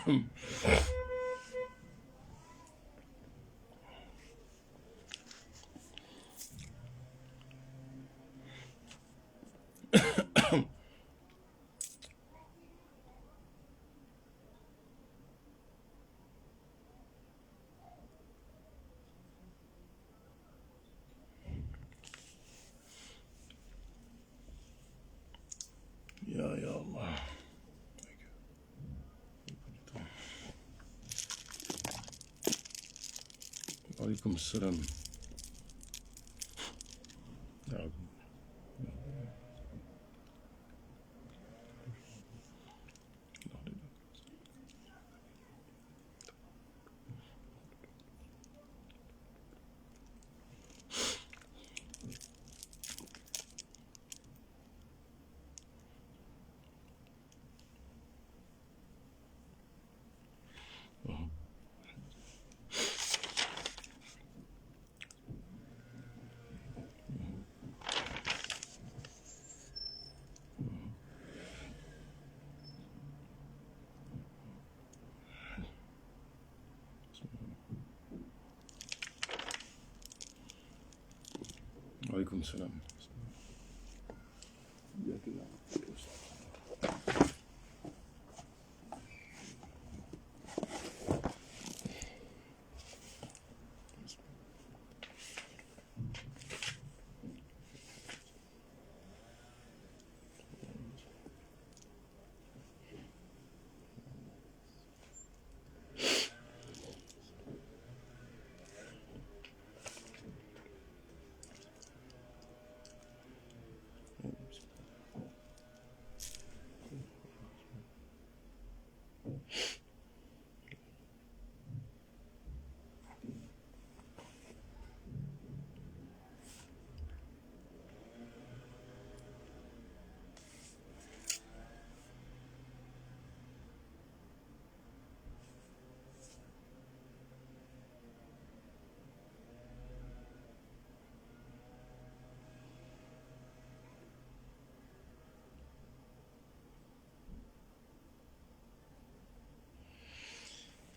Ya Allah. Alaykoum salam. Alaykoum salam.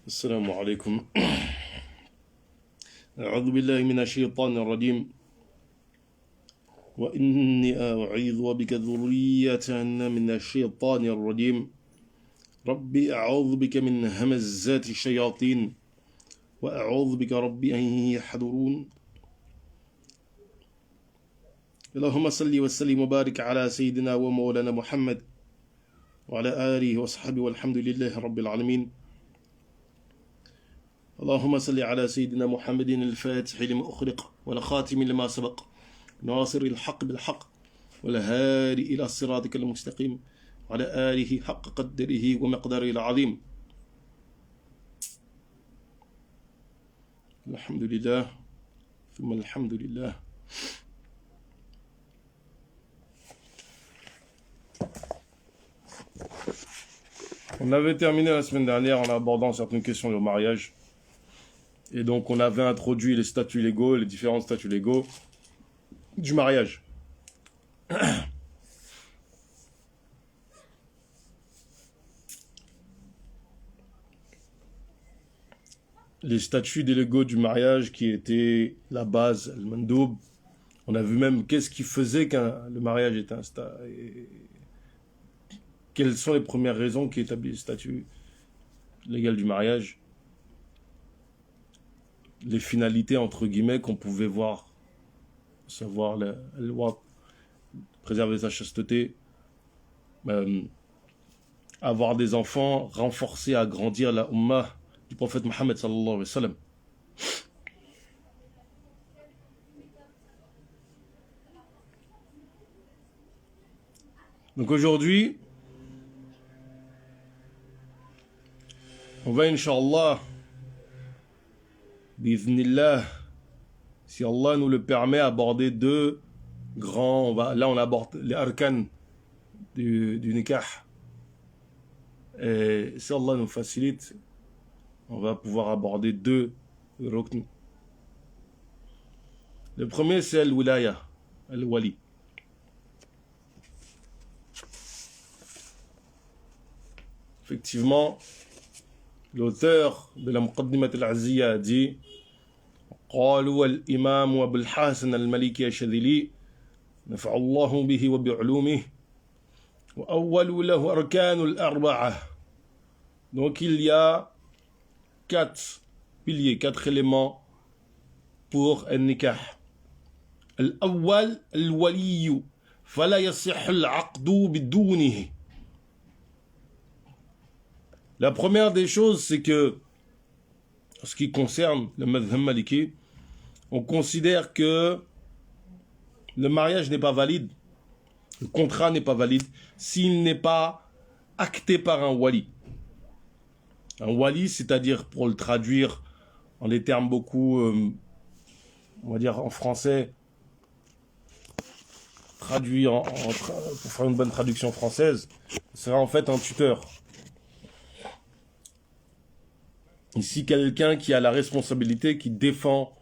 السلام عليكم. أعوذ بالله من الشيطان الرجيم وإني أعيذ بك ذرية من الشيطان الرجيم ربي أعوذ بك من همزات الشياطين وأعوذ بك ربي أن يحضرون. اللهم صل وسلم وبارك على سيدنا ومولانا محمد وعلى آله وصحبه والحمد لله رب العالمين. اللهم صل على سيدنا محمد الفاتح لما أخرق والخاتم لما سبق ناصر الحق بالحق والهادي إلى صراطك المستقيم وعلى آله حق قدره ومقداره العظيم. الحمد لله ثم الحمد لله. On avait terminé la semaine dernière en abordant certaines questions de mariage. Et donc, on avait introduit les statuts légaux, les différents statuts légaux du mariage. Les statuts légaux du mariage qui étaient la base, le mandoub. On a vu même qu'est-ce qui faisait que le mariage était installé. Quelles sont les premières raisons qui établissent le statut légal du mariage. Les finalités, entre guillemets, qu'on pouvait voir, savoir la loi, préserver sa chasteté, avoir des enfants, renforcer, agrandir la ummah du prophète Mohammed sallallahu alayhi wa sallam. Donc aujourd'hui, on va, Inch'Allah, bi'idhnillah, si Allah nous le permet, aborder deux grands, là on aborde les arcanes du nikah. Et si Allah nous facilite, on va pouvoir aborder deux rukn. Le premier, c'est al-wilaya, al-wali. Effectivement, l'auteur de la Muqaddimat al-Azziya a dit قالوا الإمام أبو الحسن المالكي الشاذلي نفع الله به وبعلومه وأول له أركان الأربعة. Donc il y a 4 piliers, 4 éléments pour un nikah. الأول الولي فلا يصح العقد بدونه. La première des choses, c'est que, en ce qui concerne le madhhab maliki, on considère que le mariage n'est pas valide, le contrat n'est pas valide, s'il n'est pas acté par un wali. Un wali, c'est-à-dire, pour le traduire en des termes beaucoup, on va dire en français, traduit pour faire une bonne traduction française, ce sera en fait un tuteur. Ici, quelqu'un qui a la responsabilité, qui défend,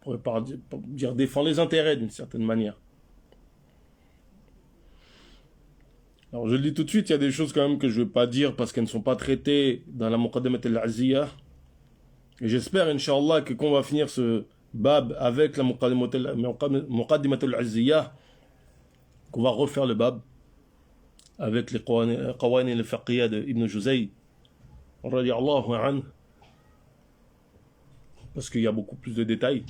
pour dire défend les intérêts d'une certaine manière. Alors je le dis tout de suite, il y a des choses quand même que je ne vais pas dire parce qu'elles ne sont pas traitées dans la Muqaddimat al-Azziya. Et j'espère, Inch'Allah, que quand on va finir ce bab avec la Muqaddimat al-Azziya, qu'on va refaire le bab avec les Qawani al-Faqiyya de Ibn Juzay, radiyallahu anhu, parce qu'il y a beaucoup plus de détails,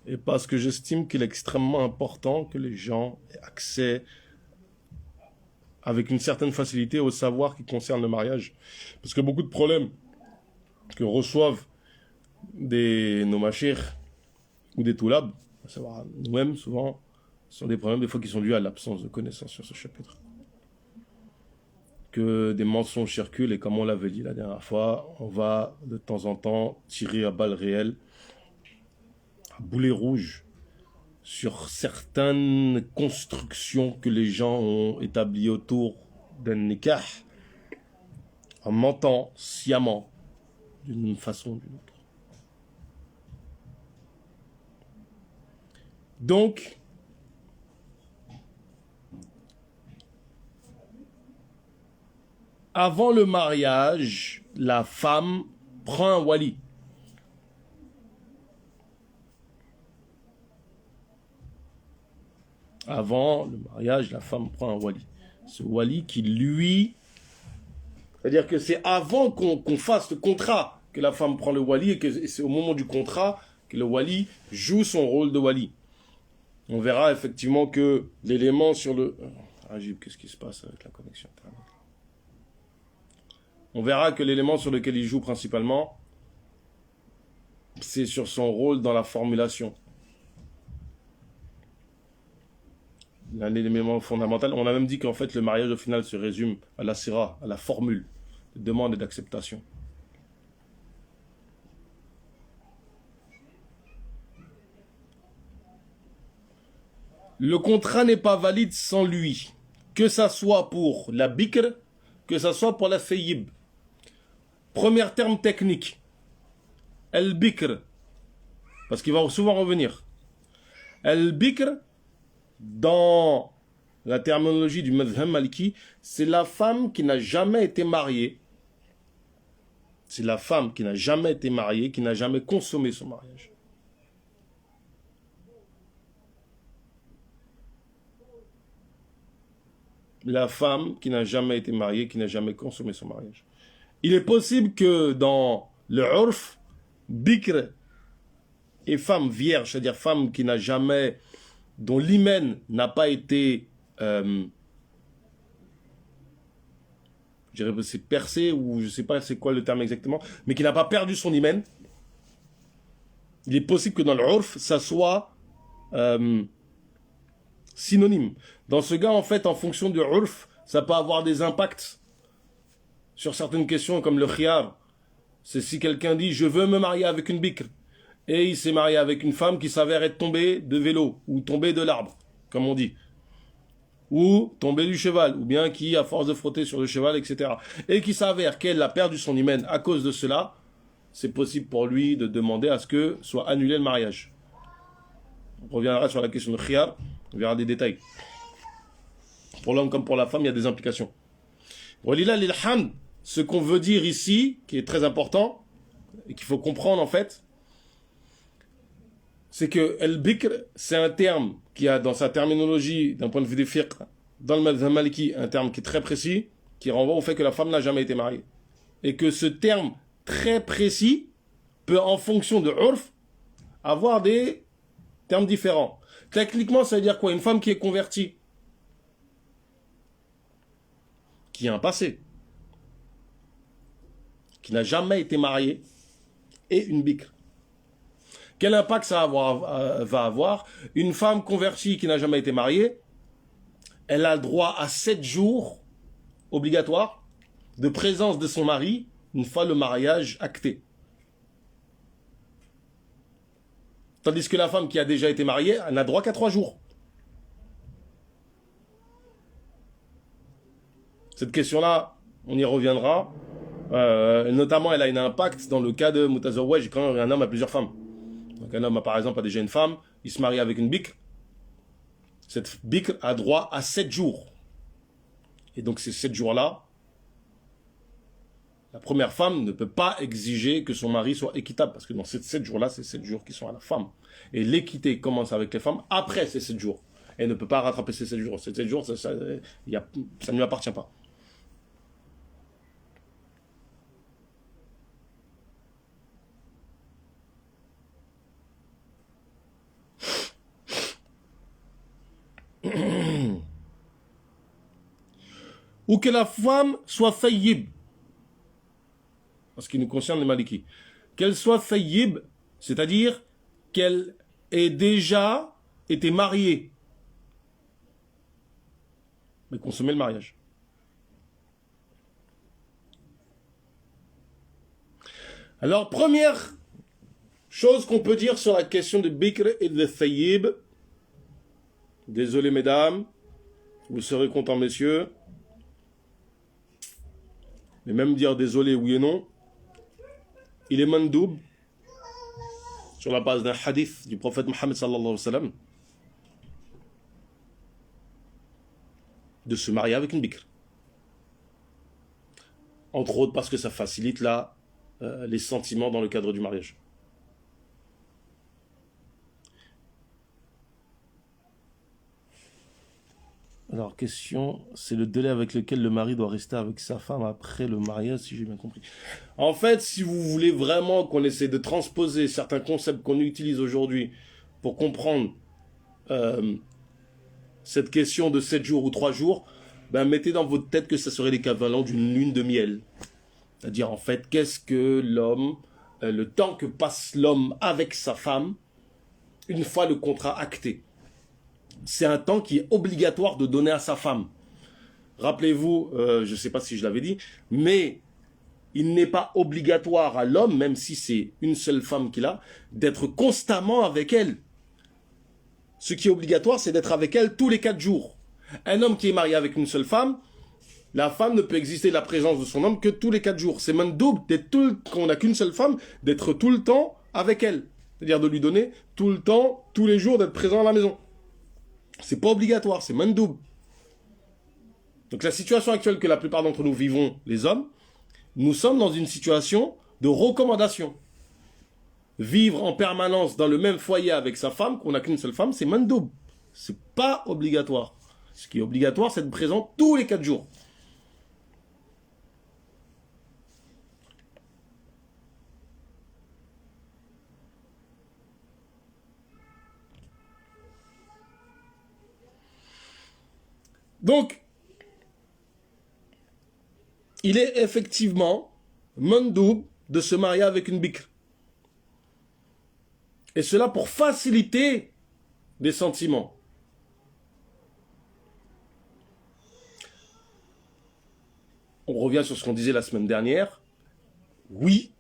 et parce que j'estime qu'il est extrêmement important que les gens aient accès avec une certaine facilité au savoir qui concerne le mariage. Parce que beaucoup de problèmes que reçoivent nos machir ou des toulab, à savoir nous-mêmes souvent, sont des problèmes des fois qui sont dus à l'absence de connaissances sur ce chapitre. Que des mensonges circulent et comme on l'avait dit la dernière fois, on va de temps en temps tirer à balles réelles, à boulet rouge, sur certaines constructions que les gens ont établies autour d'un nikah, en mentant sciemment d'une façon ou d'une autre. Donc, avant le mariage, la femme prend un wali. Avant le mariage, la femme prend un wali. Ce wali qui lui... C'est-à-dire que c'est avant qu'on fasse le contrat que la femme prend le wali et que c'est au moment du contrat que le wali joue son rôle de wali. On verra effectivement que l'élément sur le... Agib, qu'est-ce qui se passe avec la connexion Internet? On verra que l'élément sur lequel il joue principalement, c'est sur son rôle dans la formulation. L'élément fondamental. On a même dit qu'en fait le mariage au final se résume à la sira, à la formule de demande et d'acceptation. Le contrat n'est pas valide sans lui, que ça soit pour la bikr, que ça soit pour la fayyib. Premier terme technique, al-bikr, parce qu'il va souvent revenir. Al-bikr, dans la terminologie du madhhab maliki, c'est la femme qui n'a jamais été mariée. C'est la femme qui n'a jamais été mariée, qui n'a jamais consommé son mariage. La femme qui n'a jamais été mariée, qui n'a jamais consommé son mariage. Il est possible que dans le urf, bikr et femme vierge, c'est-à-dire femme qui n'a jamais, dont l'hymen n'a pas été, je dirais que c'est percé, ou je ne sais pas c'est quoi le terme exactement, mais qui n'a pas perdu son hymen, il est possible que dans le urf, ça soit synonyme. Dans ce cas, en fait, en fonction du urf, ça peut avoir des impacts sur certaines questions, comme le khiyar. C'est si quelqu'un dit « je veux me marier avec une bikr », et il s'est marié avec une femme qui s'avère être tombée de vélo, ou tombée de l'arbre, comme on dit, ou tombée du cheval, ou bien qui, à force de frotter sur le cheval, etc., et qui s'avère qu'elle a perdu son hymen à cause de cela, c'est possible pour lui de demander à ce que soit annulé le mariage. On reviendra sur la question de khiyar, on verra des détails. Pour l'homme comme pour la femme, il y a des implications. Walillah lilhamd, ce qu'on veut dire ici, qui est très important, et qu'il faut comprendre en fait, c'est que al-bikr, c'est un terme qui a dans sa terminologie, d'un point de vue des fiqh, dans le madhhab maliki, un terme qui est très précis, qui renvoie au fait que la femme n'a jamais été mariée. Et que ce terme très précis peut, en fonction de urf, avoir des termes différents. Techniquement, ça veut dire quoi? Une femme qui est convertie, qui a un passé, qui n'a jamais été mariée, et une bikr. Quel impact ça va avoir? Une femme convertie qui n'a jamais été mariée, elle a le droit à 7 jours obligatoires de présence de son mari une fois le mariage acté. Tandis que la femme qui a déjà été mariée, elle n'a droit qu'à 3 jours. Cette question-là, on y reviendra. Notamment, elle a un impact dans le cas de Mutazawwaj, quand un homme a plusieurs femmes. Donc un homme, par exemple, a déjà une femme, il se marie avec une bikr. Cette bikr a droit à 7 jours. Et donc ces 7 jours-là, la première femme ne peut pas exiger que son mari soit équitable, parce que dans ces 7 jours-là, c'est 7 jours qui sont à la femme. Et l'équité commence avec les femmes après ces 7 jours. Elle ne peut pas rattraper ces 7 jours. Ces 7 jours, ça ne lui appartient pas. Ou que la femme soit fayyib, en ce qui nous concerne les Malikis. Qu'elle soit fayyib, c'est-à-dire qu'elle ait déjà été mariée, mais consommer le mariage. Alors, première chose qu'on peut dire sur la question de Bikr et de Fayyib, désolé mesdames, vous serez contents messieurs, mais même dire désolé oui et non, il est mandoub, sur la base d'un hadith du prophète Mohammed sallallahu alayhi wa sallam, de se marier avec une bikr. Entre autres parce que ça facilite les sentiments dans le cadre du mariage. Alors, question, c'est le délai avec lequel le mari doit rester avec sa femme après le mariage, si j'ai bien compris. En fait, si vous voulez vraiment qu'on essaie de transposer certains concepts qu'on utilise aujourd'hui pour comprendre cette question de 7 jours ou 3 jours, ben mettez dans votre tête que ça serait l'équivalent d'une lune de miel. C'est-à-dire, en fait, qu'est-ce que l'homme, le temps que passe l'homme avec sa femme, une fois le contrat acté. C'est un temps qui est obligatoire de donner à sa femme. Rappelez-vous, je ne sais pas si je l'avais dit, mais il n'est pas obligatoire à l'homme, même si c'est une seule femme qu'il a, d'être constamment avec elle. Ce qui est obligatoire, c'est d'être avec elle tous les 4 jours. Un homme qui est marié avec une seule femme, la femme ne peut exister la présence de son homme que tous les 4 jours. C'est même double, quand on n'a qu'une seule femme, d'être tout le temps avec elle. C'est-à-dire de lui donner tout le temps, tous les jours, d'être présent à la maison. C'est pas obligatoire, c'est mandoub. Donc la situation actuelle que la plupart d'entre nous vivons, les hommes, nous sommes dans une situation de recommandation. Vivre en permanence dans le même foyer avec sa femme, qu'on n'a qu'une seule femme, c'est mandoub. C'est pas obligatoire. Ce qui est obligatoire, c'est d'être présent tous les 4 jours. Donc, il est effectivement mandoub de se marier avec une bikr. Et cela pour faciliter les sentiments. On revient sur ce qu'on disait la semaine dernière. Oui,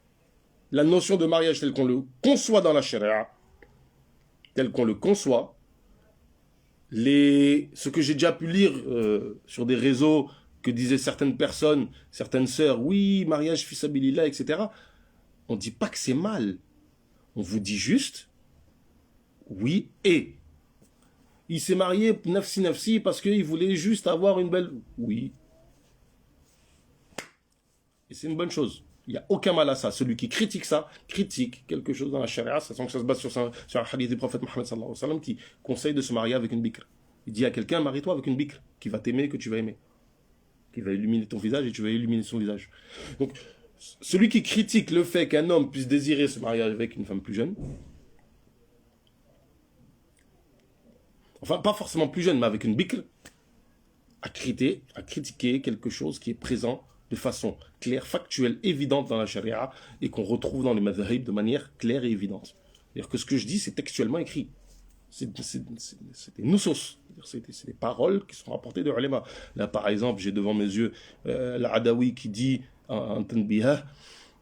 la notion de mariage telle qu'on le conçoit dans la charia, telle qu'on le conçoit, ce que j'ai déjà pu lire sur des réseaux que disaient certaines personnes, certaines sœurs, oui, mariage fils abilillah, etc. On ne dit pas que c'est mal. On vous dit juste, oui, et. Il s'est marié nafsi nafsi parce qu'il voulait juste avoir une belle... Oui. Et c'est une bonne chose. Il n'y a aucun mal à ça. Celui qui critique ça, critique quelque chose dans la charia, sachant que ça se base sur un hadith du prophète Mohammed sallallahu alayhi wa sallam qui conseille de se marier avec une bikr. Il dit à quelqu'un, marie-toi avec une bikr, qui va t'aimer, que tu vas aimer. Qui va illuminer ton visage et tu vas illuminer son visage. Donc, celui qui critique le fait qu'un homme puisse désirer se marier avec une femme plus jeune, enfin, pas forcément plus jeune, mais avec une bikr, a critiqué quelque chose qui est présent de façon claire, factuelle, évidente dans la charia et qu'on retrouve dans les madhhab de manière claire et évidente. C'est-à-dire que ce que je dis, c'est textuellement écrit. C'est des nusos, c'est des paroles qui sont rapportées de ulama. Là, par exemple, j'ai devant mes yeux l'Adawi qui dit en tanbihah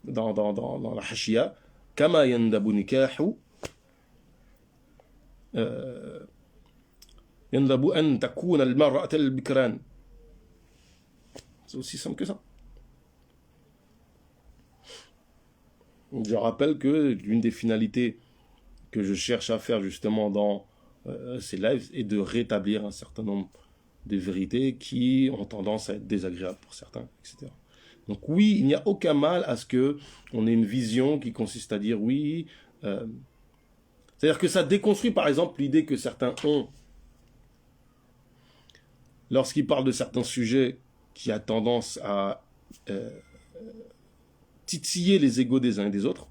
dans la hashia kama yandabu nikahu yandabu an takuna al-mar'ata al-bikran. C'est aussi simple que ça. Je rappelle que l'une des finalités que je cherche à faire justement dans ces lives est de rétablir un certain nombre de vérités qui ont tendance à être désagréables pour certains, etc. Donc oui, il n'y a aucun mal à ce qu'on ait une vision qui consiste à dire oui. C'est-à-dire que ça déconstruit par exemple l'idée que certains ont lorsqu'ils parlent de certains sujets qui a tendance à titiller les égos des uns et des autres.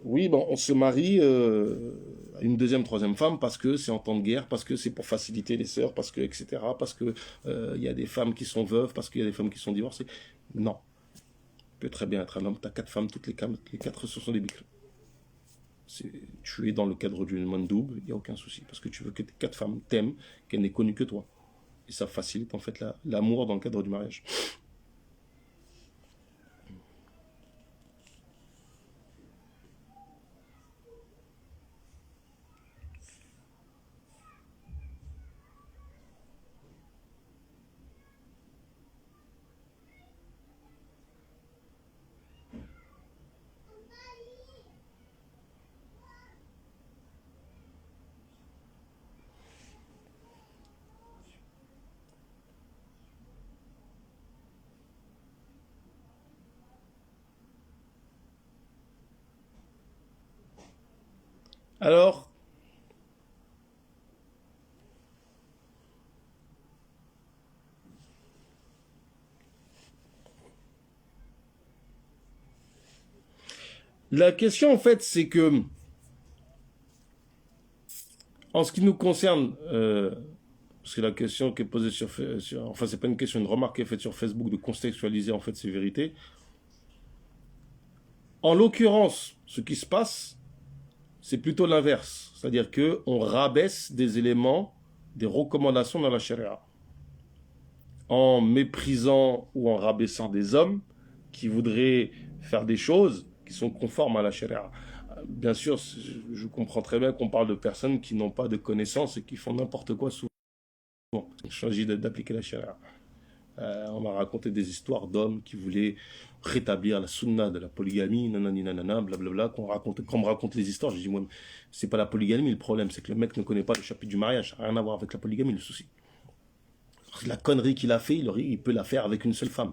Oui, bon, on se marie à une deuxième, troisième femme parce que c'est en temps de guerre, parce que c'est pour faciliter les sœurs, parce que, etc., parce que y a des femmes qui sont veuves, parce qu'il y a des femmes qui sont divorcées. Non. Tu peux très bien être un homme, tu as 4 femmes, toutes les 4 ce sont des bikrs. Tu es dans le cadre d'une mandoub, il n'y a aucun souci, parce que tu veux que tes 4 femmes t'aiment, qu'elles n'aient connu que toi. Et ça facilite en fait l'amour dans le cadre du mariage. Alors, la question en fait, c'est que, en ce qui nous concerne, parce que la question qui est posée enfin c'est pas une question, une remarque qui est faite sur Facebook de contextualiser en fait ces vérités. En l'occurrence, ce qui se passe, c'est plutôt l'inverse. C'est-à-dire qu'on rabaisse des éléments, des recommandations dans la charia. En méprisant ou en rabaissant des hommes qui voudraient faire des choses qui sont conformes à la charia. Bien sûr, je comprends très bien qu'on parle de personnes qui n'ont pas de connaissances et qui font n'importe quoi souvent. Il s'agit d'appliquer la charia. On m'a raconté des histoires d'hommes qui voulaient rétablir la sunna de la polygamie, nanani nanana, blablabla, quand on me raconte les histoires, je dis, moi, c'est pas la polygamie le problème, c'est que le mec ne connaît pas le chapitre du mariage, ça n'a rien à voir avec la polygamie, le souci. La connerie qu'il a fait, il peut la faire avec une seule femme.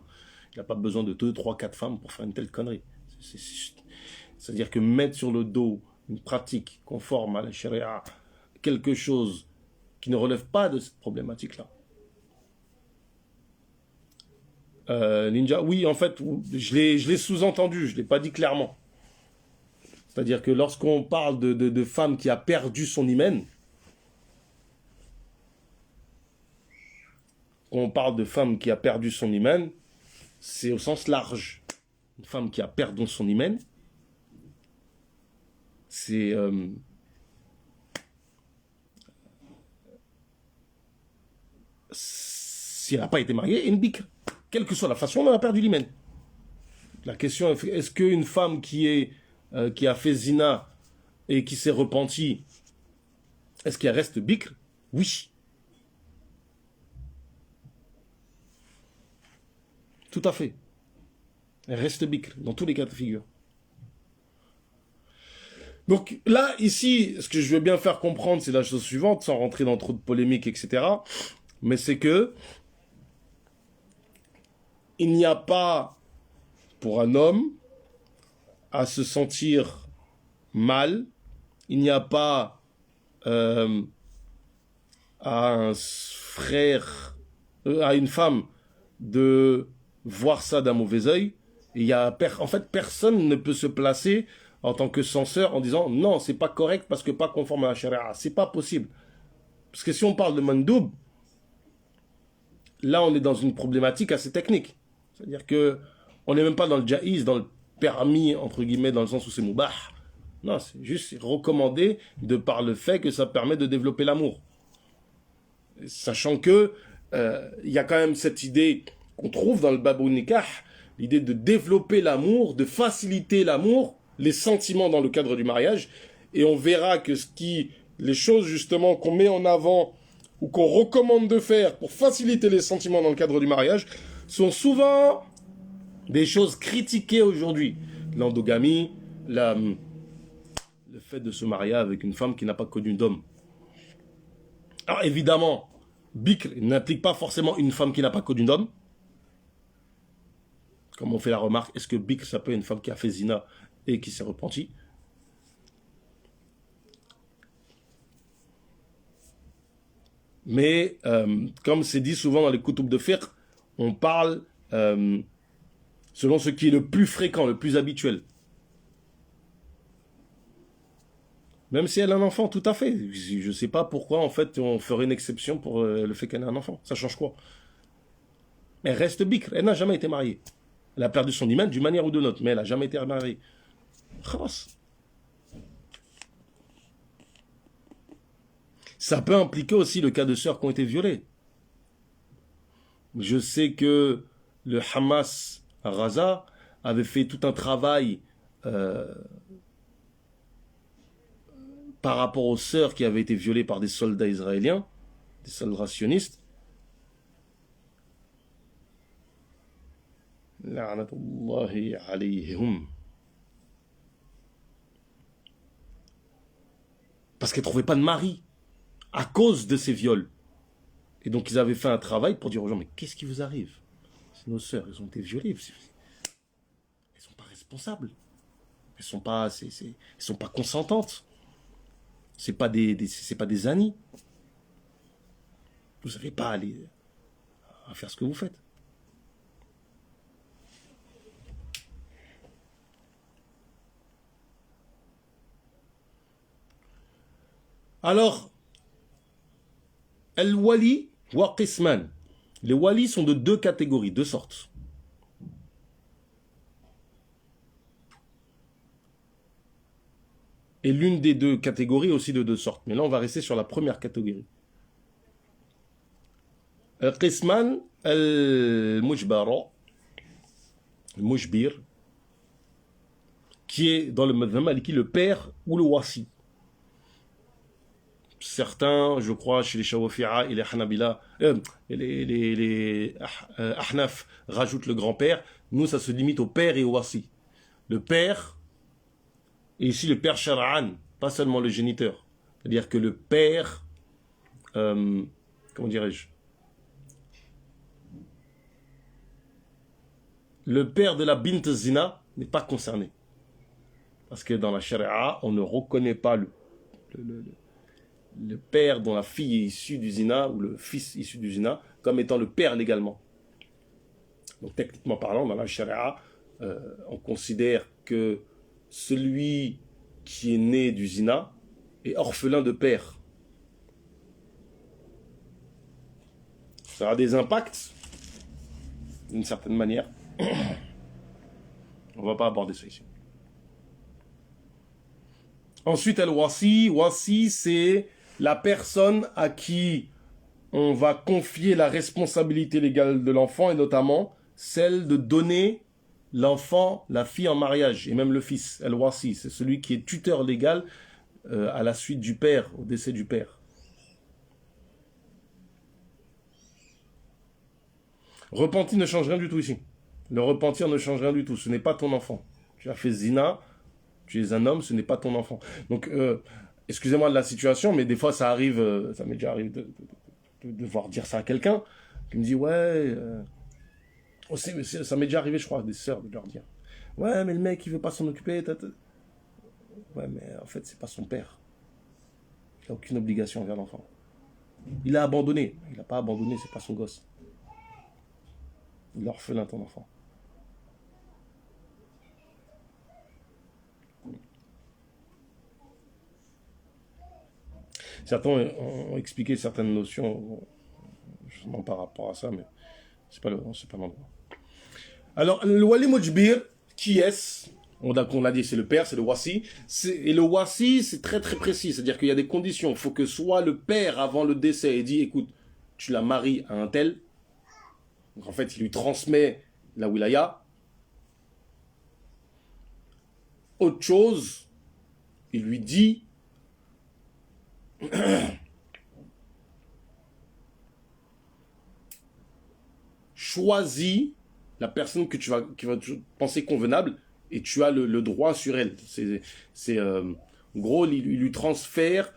Il n'a pas besoin de 2, 3, 4 femmes pour faire une telle connerie. C'est-à-dire que mettre sur le dos une pratique conforme à la charia, quelque chose qui ne relève pas de cette problématique-là, Ninja, oui, en fait, je l'ai sous-entendu, je ne l'ai pas dit clairement. C'est-à-dire que lorsqu'on parle de femme qui a perdu son hymen, on parle de femme qui a perdu son hymen, c'est au sens large. Une femme qui a perdu son hymen, c'est... si elle n'a pas été mariée, une bikr. Quelle que soit la façon, elle a perdu l'hymen. La question est, est-ce qu'une femme qui a fait zina et qui s'est repentie, est-ce qu'elle reste bikr? Oui. Tout à fait. Elle reste bikr, dans tous les cas de figure. Donc là, ici, ce que je veux bien faire comprendre, c'est la chose suivante, sans rentrer dans trop de polémiques, etc. Mais c'est que il n'y a pas, pour un homme, à se sentir mal, il n'y a pas à un frère, à une femme de voir ça d'un mauvais œil. En fait, personne ne peut se placer en tant que censeur en disant non, c'est pas correct parce que pas conforme à la charia. C'est pas possible. Parce que si on parle de mandoub, là on est dans une problématique assez technique. C'est-à-dire que on n'est même pas dans le jaïz, dans le permis, entre guillemets, dans le sens où c'est moubah. Non, c'est juste recommandé de par le fait que ça permet de développer l'amour. Sachant que y a quand même cette idée qu'on trouve dans le Babou Nikah, l'idée de développer l'amour, de faciliter l'amour, les sentiments dans le cadre du mariage. Et on verra que les choses justement qu'on met en avant ou qu'on recommande de faire pour faciliter les sentiments dans le cadre du mariage sont souvent des choses critiquées aujourd'hui. L'endogamie, le fait de se marier avec une femme qui n'a pas connu d'homme. Alors évidemment, bikr n'implique pas forcément une femme qui n'a pas connu d'homme. Comme on fait la remarque, est-ce que bikr ça peut être une femme qui a fait zina et qui s'est repentie? Mais comme c'est dit souvent dans les koutoub de fiqh, on parle selon ce qui est le plus fréquent, le plus habituel. Même si elle a un enfant, tout à fait. Je ne sais pas pourquoi, en fait, on ferait une exception pour le fait qu'elle ait un enfant. Ça change quoi? Elle reste bikr, elle n'a jamais été mariée. Elle a perdu son iman d'une manière ou d'une autre, mais elle n'a jamais été mariée. Khalas. Ça peut impliquer aussi le cas de sœurs qui ont été violées. Je sais que le Hamas à Gaza avait fait tout un travail par rapport aux sœurs qui avaient été violées par des soldats israéliens, des soldats sionistes. La'natullahi alayhim. Parce qu'elles ne trouvaient pas de mari à cause de ces viols. Et donc ils avaient fait un travail pour dire aux gens, mais qu'est-ce qui vous arrive? C'est nos sœurs, elles ont été violées. Elles ne sont pas responsables. Elles ne sont pas consentantes. C'est pas des amis. Vous n'avez pas à faire ce que vous faites. Alors, al-wali wa qisman. Les walis sont de deux catégories, deux sortes. Et l'une des deux catégories aussi de deux sortes. Mais là, on va rester sur la première catégorie. Al-qisman, al-mujbara, al-mujbir, qui est dans le madhhab maliki le père ou le wasi. Certains, je crois, chez les Shawafi'a et les Hanabila, les Ahnaf rajoutent le grand-père. Nous, ça se limite au père et au wasi. Le père, et ici le père shar'an, pas seulement le géniteur. C'est-à-dire que le père, comment dirais-je, le père de la bint zina n'est pas concerné. Parce que dans la sharia, on ne reconnaît pas le père dont la fille est issue du zina, ou le fils issu du zina, comme étant le père légalement. Donc techniquement parlant, dans la charia, on considère que celui qui est né du zina est orphelin de père. Ça a des impacts, d'une certaine manière. On ne va pas aborder ça ici. Ensuite, al-wasi. Wasi, c'est la personne à qui on va confier la responsabilité légale de l'enfant, et notamment celle de donner l'enfant, la fille en mariage, et même le fils. Al-wasi, c'est celui qui est tuteur légal à la suite du père, au décès du père. Repentir ne change rien du tout ici. Le repentir ne change rien du tout. Ce n'est pas ton enfant. Tu as fait zina, tu es un homme, ce n'est pas ton enfant. Donc, excusez-moi de la situation, mais des fois ça arrive, ça m'est déjà arrivé de devoir dire ça à quelqu'un qui me dit ouais, Ça m'est déjà arrivé, je crois, à des sœurs de leur dire, ouais, mais le mec, il veut pas s'en occuper. Ouais, mais en fait, c'est pas son père. Il n'a aucune obligation envers l'enfant. Il a abandonné. Il n'a pas abandonné, c'est pas son gosse. Il est orphelin, ton enfant. Certains ont expliqué certaines notions justement par rapport à ça, mais c'est pas l'endroit. Alors, le wali mujbir, qui est-ce? On l'a dit, c'est le père, c'est le wasi. Et le wasi, c'est très très précis, c'est-à-dire qu'il y a des conditions. Il faut que soit le père, avant le décès, ait dit, écoute, tu la maries à un tel. Donc en fait, il lui transmet la wilaya. Autre chose, il lui dit, choisis la personne qui va penser convenable et tu as le droit sur elle. En gros, il lui transfère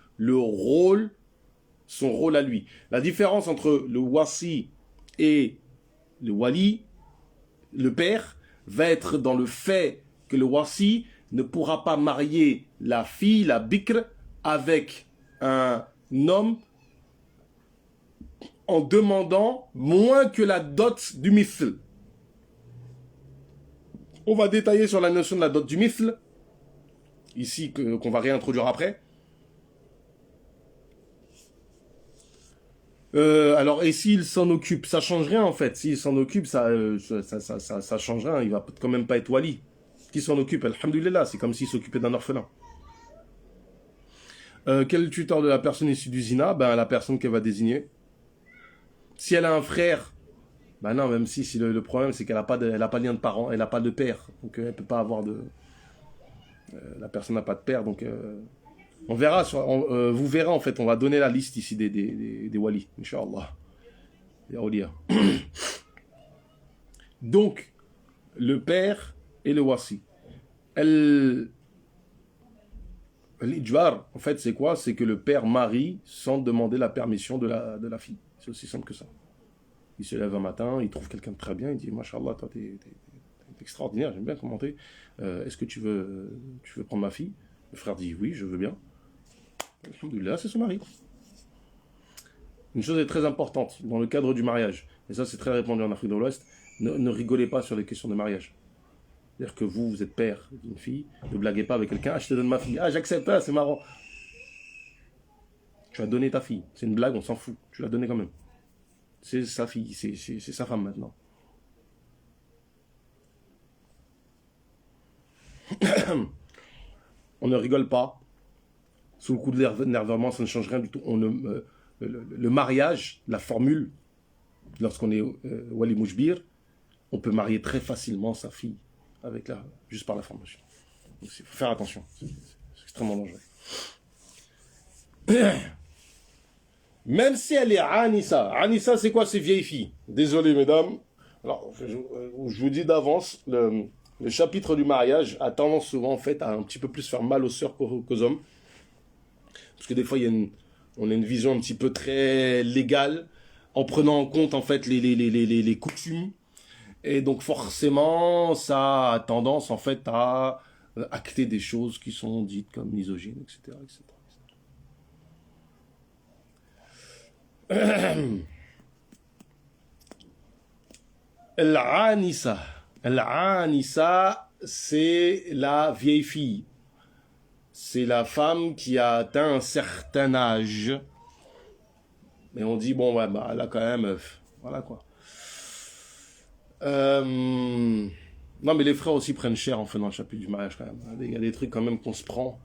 son rôle à lui. La différence entre le wasi et le wali, le père, va être dans le fait que le wasi ne pourra pas marier la fille, la bikr, avec un homme en demandant moins que la dot du mithl. On va détailler sur la notion de la dot du mithl, ici, qu'on va réintroduire après. Alors, et s'il s'en occupe, ça change rien en fait. S'il s'en occupe, ça change rien. Il va quand même pas être wali. Qui s'en occupe, alhamdoulilah, c'est comme s'il s'occupait d'un orphelin. Quel est le tuteur de la personne issue du zina? Ben, la personne qu'elle va désigner. Si elle a un frère, ben non, même si le problème c'est qu'elle n'a pas de lien de parents, elle n'a pas de père, donc elle peut pas avoir de. La personne n'a pas de père, donc on verra. Vous verrez en fait, on va donner la liste ici des walis, Inch'Allah. Des awliya. Donc, le père et le wasi. L'ijbar, en fait, c'est quoi? C'est que le père marie sans demander la permission de la fille. C'est aussi simple que ça. Il se lève un matin, il trouve quelqu'un de très bien, il dit Mashallah, toi, t'es extraordinaire, j'aime bien commenter. Est-ce que tu veux prendre ma fille? Le frère dit oui, je veux bien. Alhamdoulilah, c'est son mari. Une chose est très importante dans le cadre du mariage, et ça c'est très répandu en Afrique de l'Ouest, ne rigolez pas sur les questions de mariage. C'est-à-dire que vous êtes père d'une fille, ne blaguez pas avec quelqu'un, ah je te donne ma fille, ah j'accepte, ah, c'est marrant. Tu as donné ta fille, c'est une blague, on s'en fout, tu l'as donnée quand même. C'est sa fille, c'est sa femme maintenant. On ne rigole pas. Sous le coup de l'énervement, ça ne change rien du tout. Le mariage, la formule, lorsqu'on est wali mujbir, on peut marier très facilement sa fille juste par la formation. Donc, il faut faire attention. C'est extrêmement dangereux. Même si elle est Anissa. Anissa, c'est quoi ces vieilles filles? Désolé, mesdames. Alors, je vous dis d'avance, le chapitre du mariage a tendance souvent, en fait, à un petit peu plus faire mal aux sœurs qu'aux hommes. Parce que des fois, on a une vision un petit peu très légale, en prenant en compte, en fait, les coutumes. Et donc, forcément, ça a tendance, en fait, à acter des choses qui sont dites comme misogynes, etc., etc. Al-Anissa. Al-Anissa, c'est la vieille fille. C'est la femme qui a atteint un certain âge. Mais on dit, bon, ouais, bah, là, quand même, voilà, quoi. Non, mais les frères aussi prennent cher en faisant le chapitre du mariage, quand même. Il y a des trucs, quand même, qu'on se prend.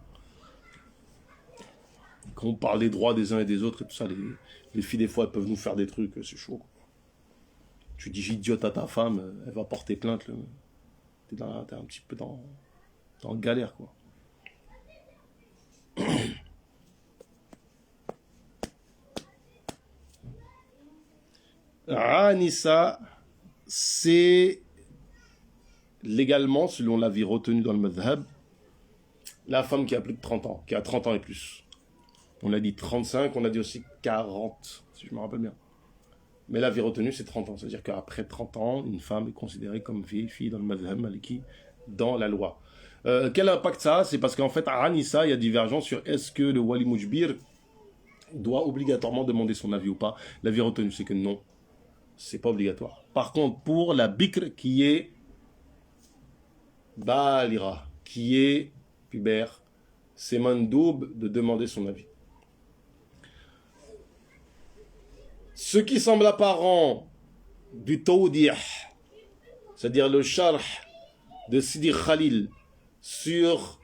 Quand on parle des droits des uns et des autres et tout ça, les filles, des fois, elles peuvent nous faire des trucs, c'est chaud, quoi. Tu dis idiote à ta femme, elle va porter plainte. T'es un petit peu dans galère, quoi. Anissa, c'est légalement, selon l'avis retenu dans le madhab, la femme qui a plus de 30 ans, qui a 30 ans et plus. On a dit 35, on a dit aussi 40, si je me rappelle bien. Mais la vie retenue, c'est 30 ans. C'est-à-dire qu'après 30 ans, une femme est considérée comme vieille fille dans le madhhab maliki, dans la loi. Quel impact ça a? C'est parce qu'en fait, à Anissa, il y a divergence sur est-ce que le wali mujbir doit obligatoirement demander son avis ou pas. La vie retenue, c'est que non, c'est pas obligatoire. Par contre, pour la bikr qui est balira, qui est pubère, c'est mandoub de demander son avis. Ce qui semble apparent du tawdih, c'est-à-dire le sharh de Sidi Khalil sur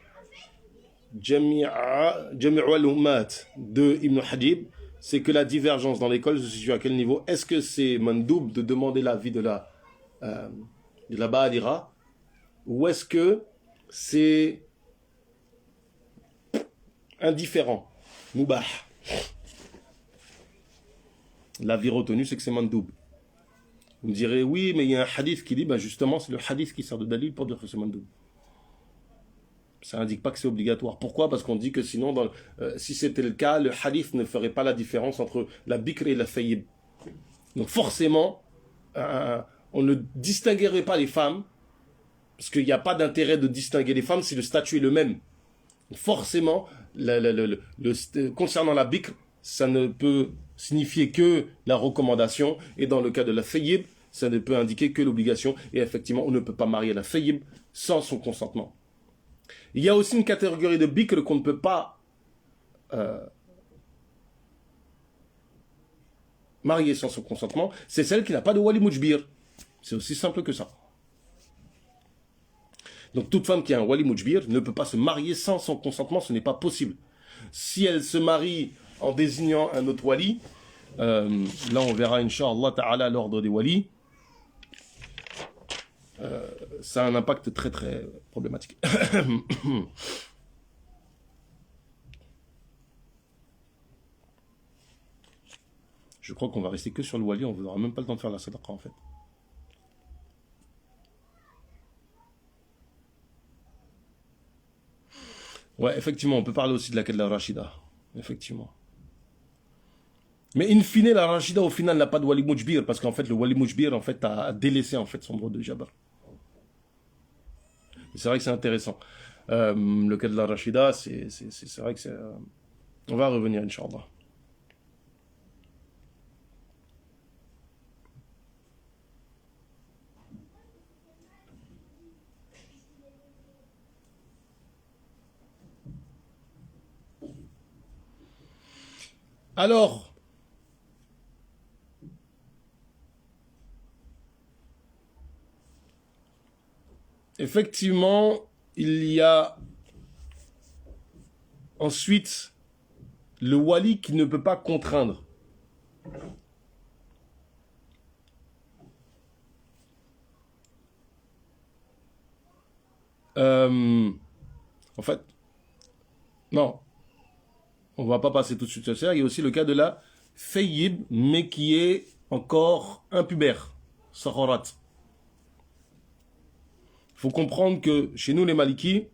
Jami' al-Ummat de Ibn Hajib, c'est que la divergence dans l'école se situe à quel niveau? Est-ce que c'est mandoub de demander l'avis de la ba'adira, ou est-ce que c'est indifférent, mubah? L'avis retenu, c'est que c'est mandoub. Vous me direz, oui, mais il y a un hadith qui dit, ben justement, c'est le hadith qui sert de dalil pour dire que c'est mandoub. Ça n'indique pas que c'est obligatoire. Pourquoi? Parce qu'on dit que sinon, si c'était le cas, le hadith ne ferait pas la différence entre la bikr et la fayyib. Donc forcément, on ne distinguerait pas les femmes, parce qu'il n'y a pas d'intérêt de distinguer les femmes si le statut est le même. Donc forcément, concernant la bikr, ça ne peut signifier que la recommandation, et dans le cas de la fayyib, ça ne peut indiquer que l'obligation, et effectivement, on ne peut pas marier la fayyib sans son consentement. Il y a aussi une catégorie de bikr qu'on ne peut pas marier sans son consentement, c'est celle qui n'a pas de wali mujbir. C'est aussi simple que ça. Donc toute femme qui a un wali mujbir ne peut pas se marier sans son consentement, ce n'est pas possible. Si elle se marie en désignant un autre wali, là on verra incha'Allah ta'ala l'ordre des walis, ça a un impact très très problématique. Je crois qu'on va rester que sur le wali, on n'aura même pas le temps de faire la sadaqa en fait. Ouais, effectivement, on peut parler aussi de laquelle la Rachida. Effectivement. Mais in fine, la Rachida, au final, n'a pas de wali mujbir, parce qu'en fait, le wali mujbir, en fait, a délaissé, en fait, son droit de jabar. C'est vrai que c'est intéressant. Le cas de la Rachida, c'est vrai que c'est... on va revenir, Inch'Allah. Alors, effectivement, il y a ensuite le wali qui ne peut pas contraindre. En fait, non. On ne va pas passer tout de suite sur ça. Il y a aussi le cas de la fayyib, mais qui est encore impubère, sahorat. Il faut comprendre que chez nous, les malikis,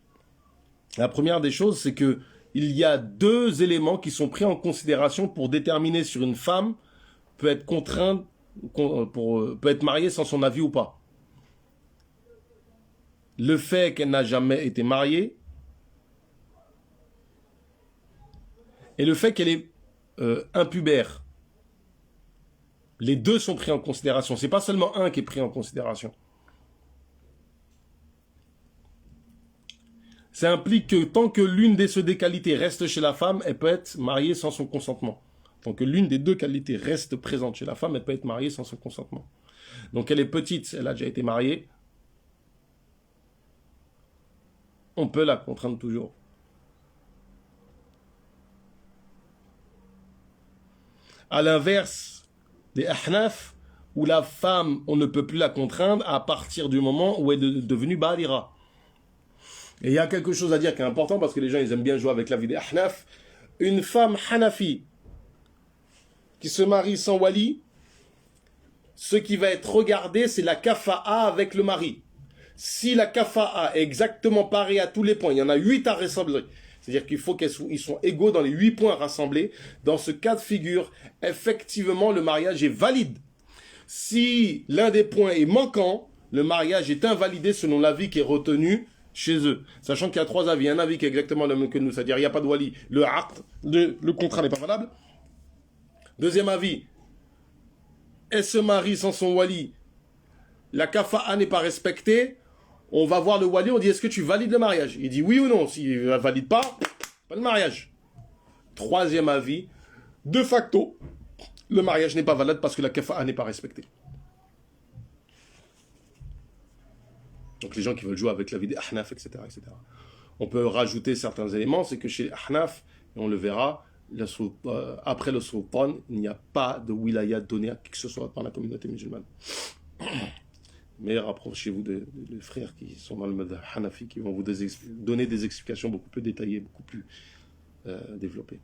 la première des choses, c'est que il y a deux éléments qui sont pris en considération pour déterminer si une femme peut être contrainte, peut être mariée sans son avis ou pas. Le fait qu'elle n'a jamais été mariée, et le fait qu'elle est impubère. Les deux sont pris en considération. C'est pas seulement un qui est pris en considération. Ça implique que tant que l'une des deux qualités reste chez la femme, elle peut être mariée sans son consentement. Tant que l'une des deux qualités reste présente chez la femme, elle peut être mariée sans son consentement. Donc elle est petite, elle a déjà été mariée. On peut la contraindre toujours. À l'inverse des Ahnaf, où la femme, on ne peut plus la contraindre à partir du moment où elle est devenue Ba'alira. Et il y a quelque chose à dire qui est important, parce que les gens ils aiment bien jouer avec la vie des Ahnaf. Une femme Hanafi qui se marie sans wali, ce qui va être regardé, c'est la kafa'a avec le mari. Si la kafa'a est exactement pareille à tous les points, il y en a 8 à rassembler. C'est-à-dire qu'il faut qu'ils soient égaux dans les 8 points rassemblés. Dans ce cas de figure, effectivement, le mariage est valide. Si l'un des points est manquant, le mariage est invalidé selon l'avis qui est retenu chez eux. Sachant qu'il y a 3 avis. Un avis qui est exactement le même que nous, c'est-à-dire il n'y a pas de wali, le contrat n'est pas valable. Deuxième avis, elle se marie sans son wali, la kafa'a n'est pas respectée, on va voir le wali, on dit est-ce que tu valides le mariage? Il dit oui ou non. S'il ne valide pas, pas de mariage. Troisième avis, de facto, le mariage n'est pas valide parce que la kafa'a n'est pas respectée. Donc les gens qui veulent jouer avec l'avis des Ahnaf, etc., etc. On peut rajouter certains éléments, c'est que chez les Ahnaf, et on le verra, après le sultan, il n'y a pas de wilaya donnée à qui que ce soit par la communauté musulmane. Mais rapprochez-vous des frères qui sont dans le madhab Hanafi, qui vont vous donner des explications beaucoup plus détaillées, beaucoup plus développées.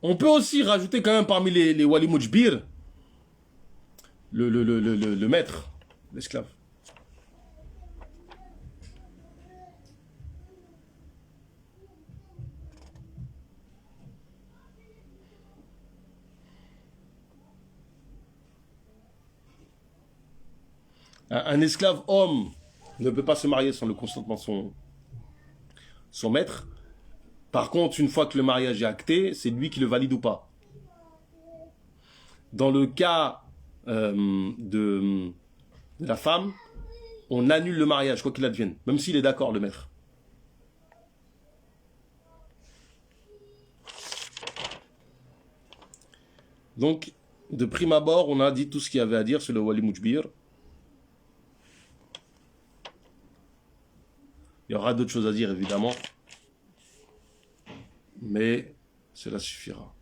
On peut aussi rajouter quand même parmi les wali mujbir le maître, l'esclave. Un esclave homme ne peut pas se marier sans le consentement de son maître. Par contre, une fois que le mariage est acté, c'est lui qui le valide ou pas. Dans le cas de la femme, on annule le mariage, quoi qu'il advienne, même s'il est d'accord, le maître. Donc, de prime abord, on a dit tout ce qu'il y avait à dire sur le wali mujbir. Il y aura d'autres choses à dire, évidemment. Mais cela suffira.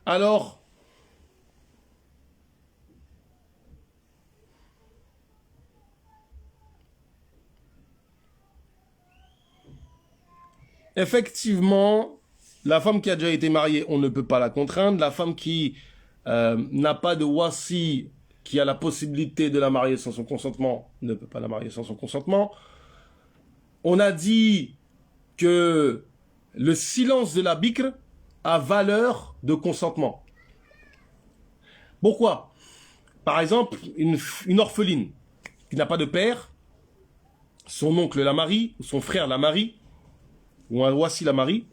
Alors, effectivement, la femme qui a déjà été mariée, on ne peut pas la contraindre. La femme qui n'a pas de wasi, qui a la possibilité de la marier sans son consentement, ne peut pas la marier sans son consentement. On a dit que le silence de la bikr a valeur de consentement. Pourquoi? Par exemple, une orpheline qui n'a pas de père, son oncle la marie, ou son frère la marie, ou un wasi la marie,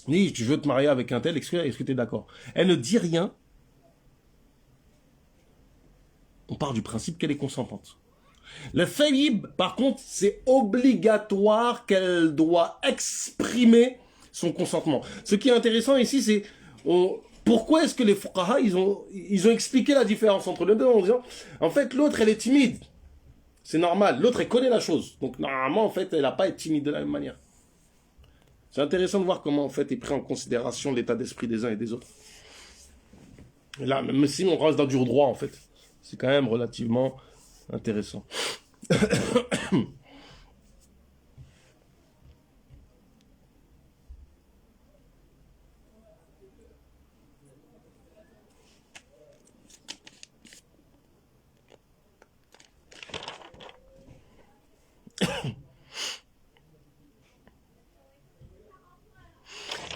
dit je veux te marier avec un tel, est-ce que tu es d'accord? Elle ne dit rien. On part du principe qu'elle est consentante. Le fayyib, par contre, c'est obligatoire qu'elle doit exprimer son consentement. Ce qui est intéressant ici, c'est pourquoi est-ce que les fuqaha, ils ont expliqué la différence entre les deux en disant, en fait, l'autre, elle est timide. C'est normal. L'autre, elle connaît la chose. Donc, normalement, en fait, elle n'a pas à être timide de la même manière. C'est intéressant de voir comment, en fait, est pris en considération l'état d'esprit des uns et des autres. Et là, même si on reste dans du droit, en fait, c'est quand même relativement intéressant.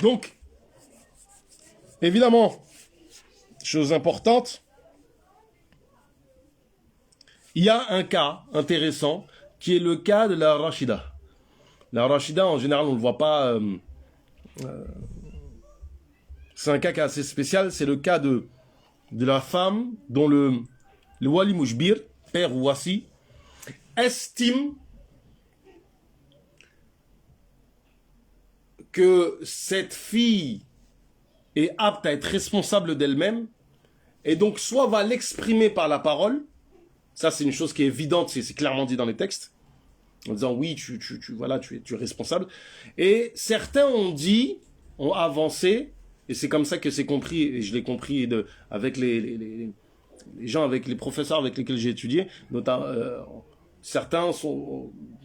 Donc, évidemment, chose importante, il y a un cas intéressant qui est le cas de la Rachida. La Rachida, en général, on ne le voit pas. C'est un cas qui est assez spécial. C'est le cas de la femme dont le wali mujbir, père ou wasi, estime que cette fille est apte à être responsable d'elle-même et donc soit va l'exprimer par la parole. Ça, c'est une chose qui est évidente, c'est clairement dit dans les textes, en disant oui, tu es responsable. Et certains ont avancé, et c'est comme ça que c'est compris, et je l'ai compris avec les gens, avec les professeurs avec lesquels j'ai étudié, notamment certains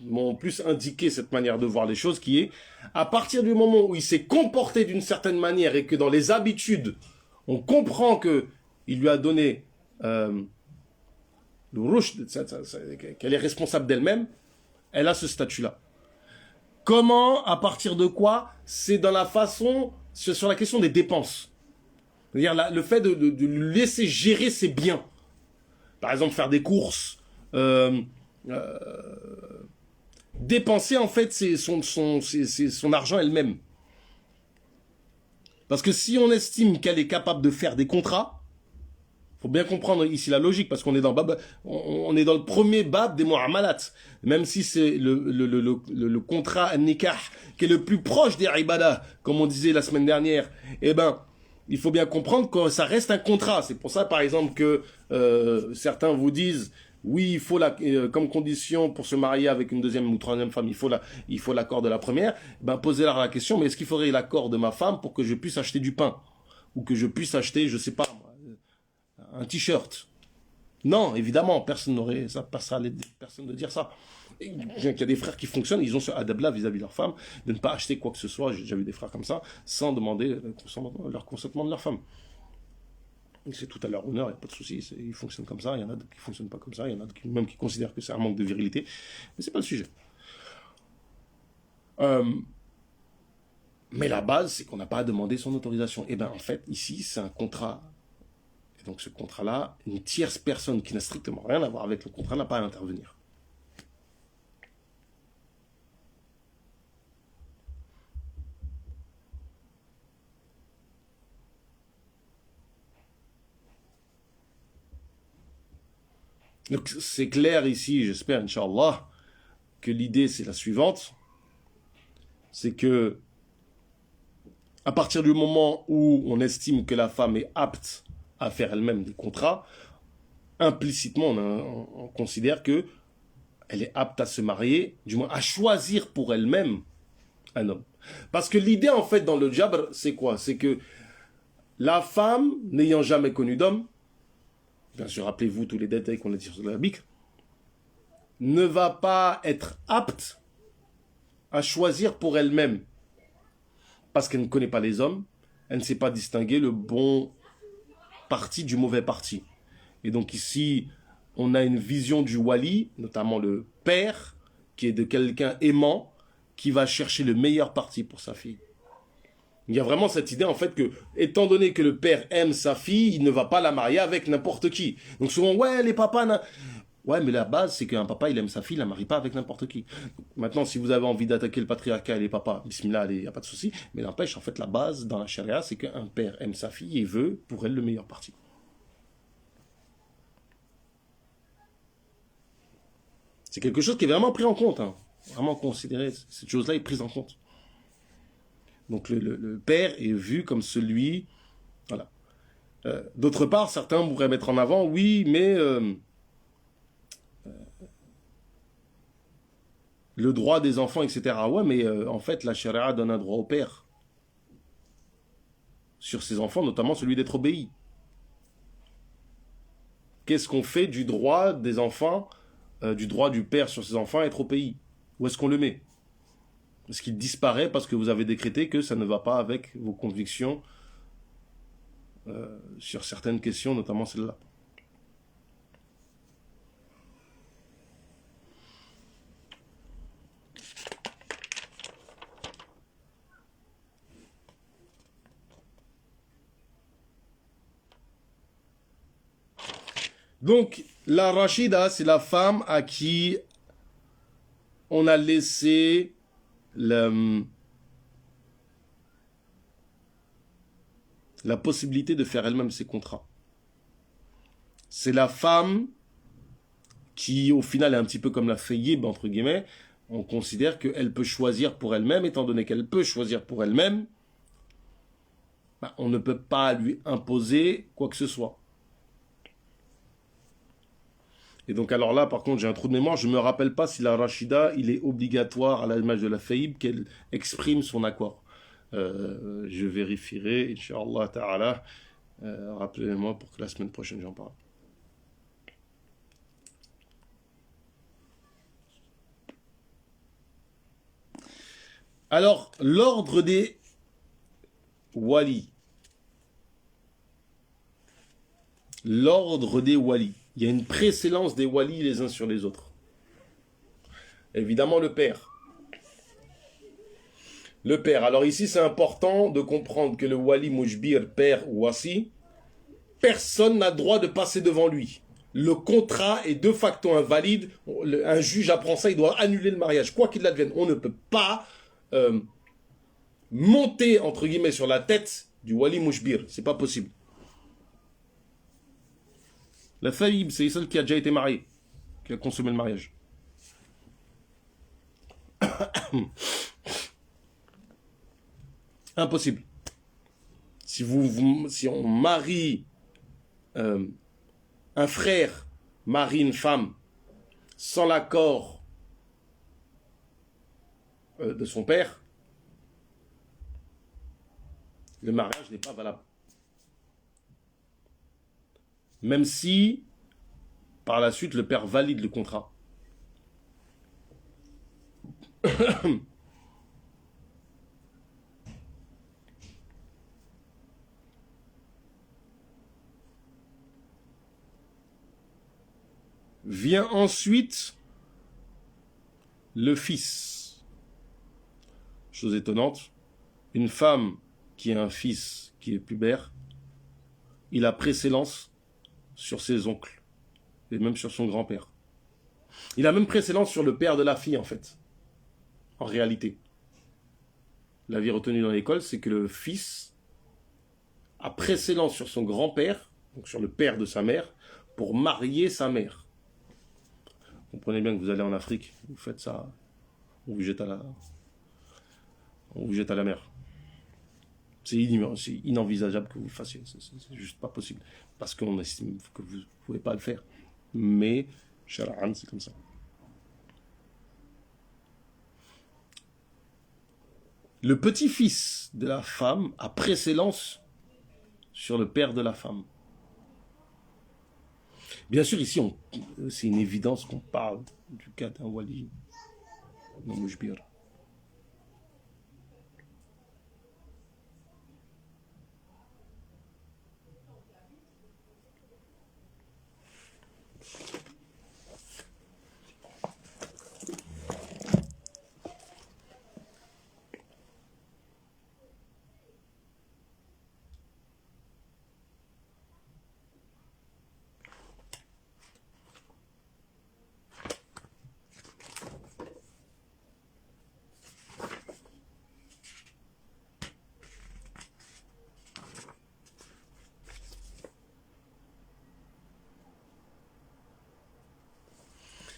m'ont plus indiqué cette manière de voir les choses, qui est, à partir du moment où il s'est comporté d'une certaine manière et que dans les habitudes, on comprend que il lui a donné le rushd, qu'elle est responsable d'elle-même, elle a ce statut-là. Comment, à partir de quoi? C'est dans la façon, sur la question des dépenses. C'est-à-dire le fait de lui laisser gérer ses biens. Par exemple, faire des courses, dépenser en fait son argent elle-même. Parce que si on estime qu'elle est capable de faire des contrats, faut bien comprendre ici la logique, parce qu'on est on est dans le premier bab des mu'amalat. Même si c'est le contrat nikah qui est le plus proche des ibadah, comme on disait la semaine dernière, eh ben, il faut bien comprendre que ça reste un contrat. C'est pour ça, par exemple, que certains vous disent, oui, il faut comme condition pour se marier avec une deuxième ou troisième femme, il faut l'accord de la première. Ben, posez-leur la question, mais est-ce qu'il faudrait l'accord de ma femme pour que je puisse acheter du pain? Ou que je puisse acheter, je sais pas, un t-shirt? Non, évidemment, personne n'aurait, ça passera à personne de dire ça. Il y a des frères qui fonctionnent, ils ont ce adab-là vis-à-vis de leur femme, de ne pas acheter quoi que ce soit, j'ai déjà vu des frères comme ça, sans demander leur consentement de leur femme. C'est tout à leur honneur, il n'y a pas de souci, ils fonctionnent comme ça, il y en a d'autres qui ne fonctionnent pas comme ça, il y en a même qui considèrent que c'est un manque de virilité, mais c'est pas le sujet. Mais la base, c'est qu'on n'a pas à demander son autorisation. Et bien en fait, ici, c'est un contrat. Et donc ce contrat-là, une tierce personne qui n'a strictement rien à voir avec le contrat n'a pas à intervenir. Donc c'est clair ici, j'espère, Inch'Allah, que l'idée c'est la suivante. C'est que, à partir du moment où on estime que la femme est apte à faire elle-même des contrats, implicitement on considère que elle est apte à se marier, du moins à choisir pour elle-même un homme. Parce que l'idée en fait dans le jabr, c'est quoi? C'est que la femme, n'ayant jamais connu d'homme, bien sûr rappelez-vous tous les détails qu'on a dit sur la bikr, ne va pas être apte à choisir pour elle-même. Parce qu'elle ne connaît pas les hommes, elle ne sait pas distinguer le bon parti du mauvais parti. Et donc ici, on a une vision du wali, notamment le père, qui est de quelqu'un aimant, qui va chercher le meilleur parti pour sa fille. Il y a vraiment cette idée en fait que, étant donné que le père aime sa fille, il ne va pas la marier avec n'importe qui. Donc souvent, ouais, les papas... Ouais, mais la base, c'est qu'un papa, il aime sa fille, il la marie pas avec n'importe qui. Maintenant, si vous avez envie d'attaquer le patriarcat et les papas, bismillah, il n'y a pas de souci. Mais n'empêche, en fait, la base dans la charia, c'est qu'un père aime sa fille et veut pour elle le meilleur parti. C'est quelque chose qui est vraiment pris en compte, hein. Vraiment considéré. Cette chose-là est prise en compte. Donc le père est vu comme celui... Voilà. D'autre part, certains pourraient mettre en avant, oui, mais... le droit des enfants, etc. Ouais, mais en fait, la charia donne un droit au père sur ses enfants, notamment celui d'être obéi. Qu'est-ce qu'on fait du droit des enfants, du droit du père sur ses enfants à être obéi? Où est-ce qu'on le met? Est-ce qu'il disparaît parce que vous avez décrété que ça ne va pas avec vos convictions sur certaines questions, notamment celle-là? Donc, la Rachida, c'est la femme à qui on a laissé la possibilité de faire elle-même ses contrats. C'est la femme qui, au final, est un petit peu comme la fayyib, entre guillemets. On considère qu'elle peut choisir pour elle-même, étant donné qu'elle peut choisir pour elle-même, bah, on ne peut pas lui imposer quoi que ce soit. Et donc alors là, par contre, j'ai un trou de mémoire, je ne me rappelle pas si la Rachida, il est obligatoire à l'image de la faïb qu'elle exprime son accord. Je vérifierai, Inch'Allah Ta'ala, rappelez-moi pour que la semaine prochaine j'en parle. Alors, l'ordre des walis. L'ordre des walis. Il y a une précédence des walis les uns sur les autres. Évidemment, le père. Le père. Alors ici, c'est important de comprendre que le wali mujbir, père ou wasi, personne n'a droit de passer devant lui. Le contrat est de facto invalide. Un juge apprend ça, il doit annuler le mariage. Quoi qu'il advienne, on ne peut pas monter, entre guillemets, sur la tête du wali mujbir. C'est pas possible. La faïb, c'est celle qui a déjà été mariée, qui a consommé le mariage. Impossible. Si on marie un frère marie une femme sans l'accord de son père, le mariage n'est pas valable. Même si, par la suite, le père valide le contrat. Vient ensuite le fils. Chose étonnante, une femme qui a un fils qui est pubère, il a préséance sur ses oncles et même sur son grand-père. Il a même préséance sur le père de la fille, en fait. En réalité. L'avis retenu dans l'école, c'est que le fils a préséance sur son grand-père, donc sur le père de sa mère, pour marier sa mère. Vous comprenez bien que vous allez en Afrique, vous faites ça, on vous jette à la mer. C'est inenvisageable que vous le fassiez, c'est juste pas possible. Parce qu'on estime que vous ne pouvez pas le faire. Mais, Shara'an, c'est comme ça. Le petit-fils de la femme a préséance sur le père de la femme. Bien sûr, ici, c'est une évidence qu'on parle du cas d'un wali, non mujbir.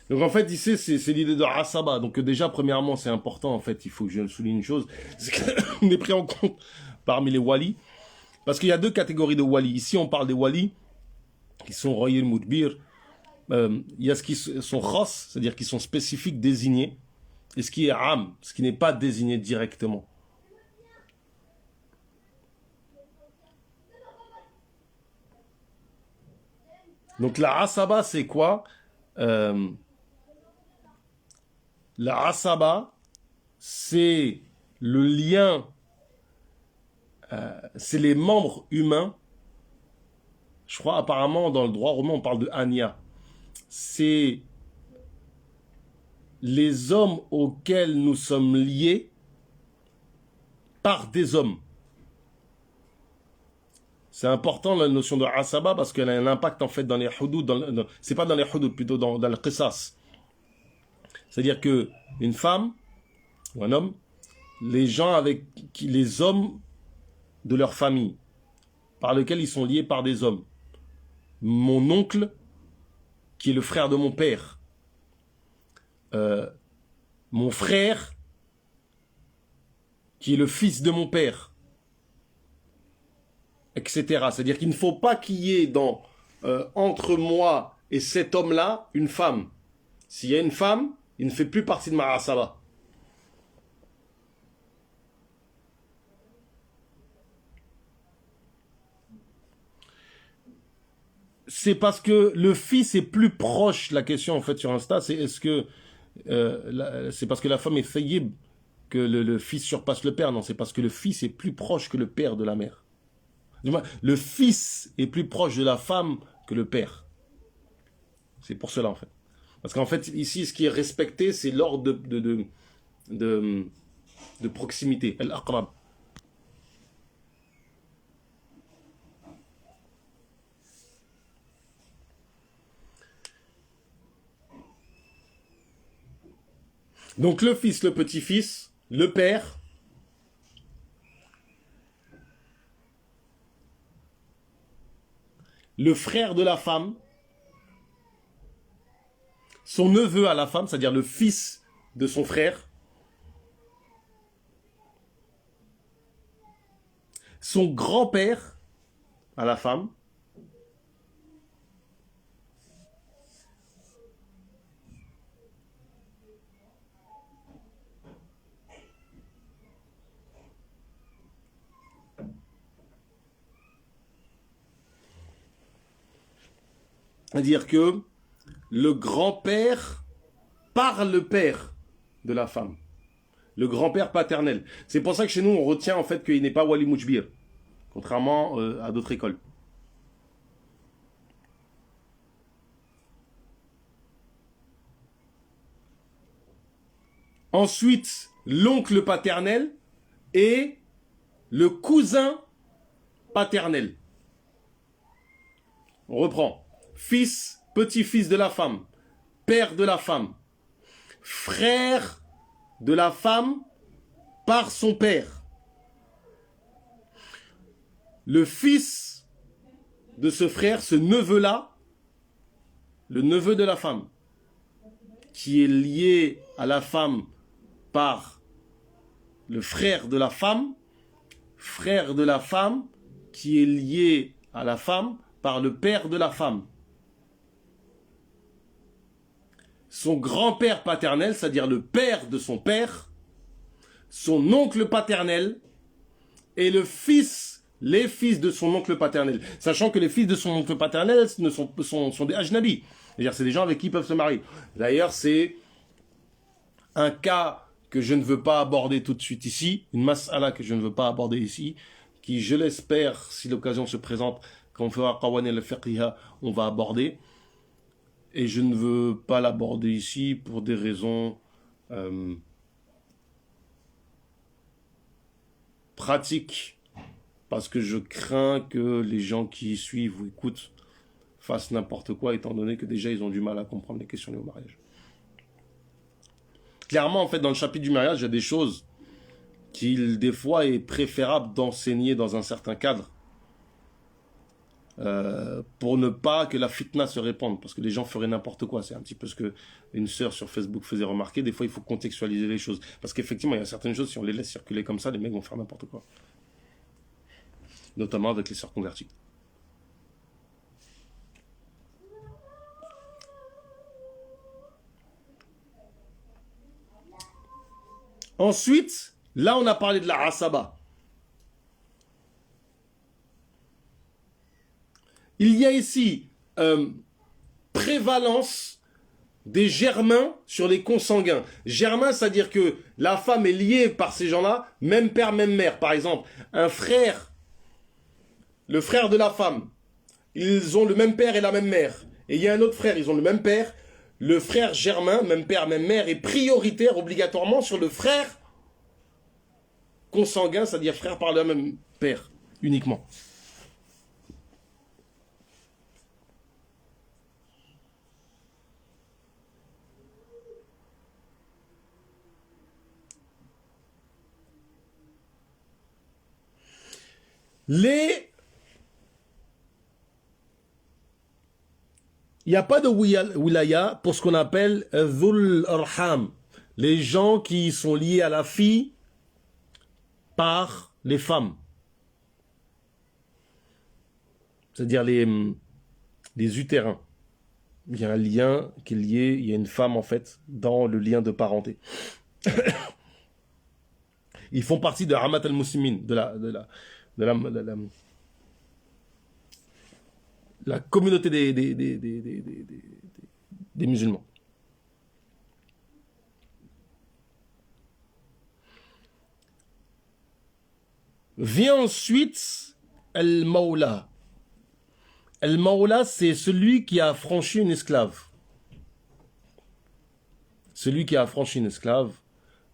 Donc en fait, ici, c'est l'idée de Asaba. Donc déjà, premièrement, c'est important, en fait, il faut que je souligne une chose, c'est qu'on est pris en compte parmi les walis, parce qu'il y a deux catégories de walis. Ici, on parle des walis qui sont royal mudbir. Il y a ce qui sont khas, c'est-à-dire qui sont spécifiques, désignés, et ce qui est am, ce qui n'est pas désigné directement. Donc la Asaba, c'est quoi La Asaba, c'est le lien, c'est les membres humains. Je crois apparemment dans le droit romain on parle de Ania. C'est les hommes auxquels nous sommes liés par des hommes. C'est important la notion de Asaba parce qu'elle a un impact en fait dans les hudud, c'est pas dans les hudud, plutôt dans le qisas. C'est-à-dire que une femme ou un homme, les hommes de leur famille, par lesquels ils sont liés par des hommes. Mon oncle, qui est le frère de mon père, mon frère, qui est le fils de mon père, etc. C'est-à-dire qu'il ne faut pas qu'il y ait entre moi et cet homme-là une femme. S'il y a une femme, il ne fait plus partie de ma asaba. C'est parce que le fils est plus proche, la question en fait sur Insta, c'est est-ce que c'est parce que la femme est fayyib que le fils surpasse le père. Non, c'est parce que le fils est plus proche que le père de la mère. Du moins, le fils est plus proche de la femme que le père. C'est pour cela, en fait. Parce qu'en fait, ici, ce qui est respecté, c'est l'ordre de proximité. Al-aqrab. Donc le fils, le petit-fils, le père, le frère de la femme, son neveu à la femme, c'est-à-dire le fils de son frère, son grand-père à la femme, c'est-à-dire que le grand-père par le père de la femme. Le grand-père paternel. C'est pour ça que chez nous, on retient en fait qu'il n'est pas Wali Mujbir, contrairement à d'autres écoles. Ensuite, l'oncle paternel et le cousin paternel. On reprend. Fils, petit-fils de la femme, père de la femme, frère de la femme par son père. Le fils de ce frère, ce neveu-là, le neveu de la femme, qui est lié à la femme par le frère de la femme qui est lié à la femme par le père de la femme. Son grand-père paternel, c'est-à-dire le père de son père, son oncle paternel et les fils de son oncle paternel. Sachant que les fils de son oncle paternel sont des ajnabis. C'est-à-dire c'est des gens avec qui ils peuvent se marier. D'ailleurs, c'est un cas que je ne veux pas aborder tout de suite ici, une mas'ala que je ne veux pas aborder ici, qui, je l'espère, si l'occasion se présente, quand on fera Qawan al-Fiqhiha, on va aborder. Et je ne veux pas l'aborder ici pour des raisons pratiques, parce que je crains que les gens qui suivent ou écoutent fassent n'importe quoi, étant donné que déjà ils ont du mal à comprendre les questions liées au mariage. Clairement, en fait, dans le chapitre du mariage, il y a des choses qu'il, des fois, est préférable d'enseigner dans un certain cadre. Pour ne pas que la fitna se répande, parce que les gens feraient n'importe quoi. C'est un petit peu ce que une sœur sur Facebook faisait remarquer. Des fois, il faut contextualiser les choses, parce qu'effectivement, il y a certaines choses, si on les laisse circuler comme ça, les mecs vont faire n'importe quoi, notamment avec les sœurs converties. Ensuite, là, on a parlé de la asaba. Il y a ici prévalence des germains sur les consanguins. Germain, c'est-à-dire que la femme est liée par ces gens-là, même père, même mère. Par exemple, un frère, le frère de la femme, ils ont le même père et la même mère. Et il y a un autre frère, ils ont le même père. Le frère germain, même père, même mère, est prioritaire obligatoirement sur le frère consanguin, c'est-à-dire frère par le même père, uniquement. Il n'y a pas de wilaya pour ce qu'on appelle dhul arham, les gens qui sont liés à la fille par les femmes. C'est-à-dire les utérins. Il y a un lien qui est lié, il y a une femme en fait dans le lien de parenté. Ils font partie de Amat al-Muslimin, de la communauté des musulmans. Vient ensuite al-Mawla. Al-Mawla, c'est celui qui a affranchi une esclave. Celui qui a affranchi une esclave,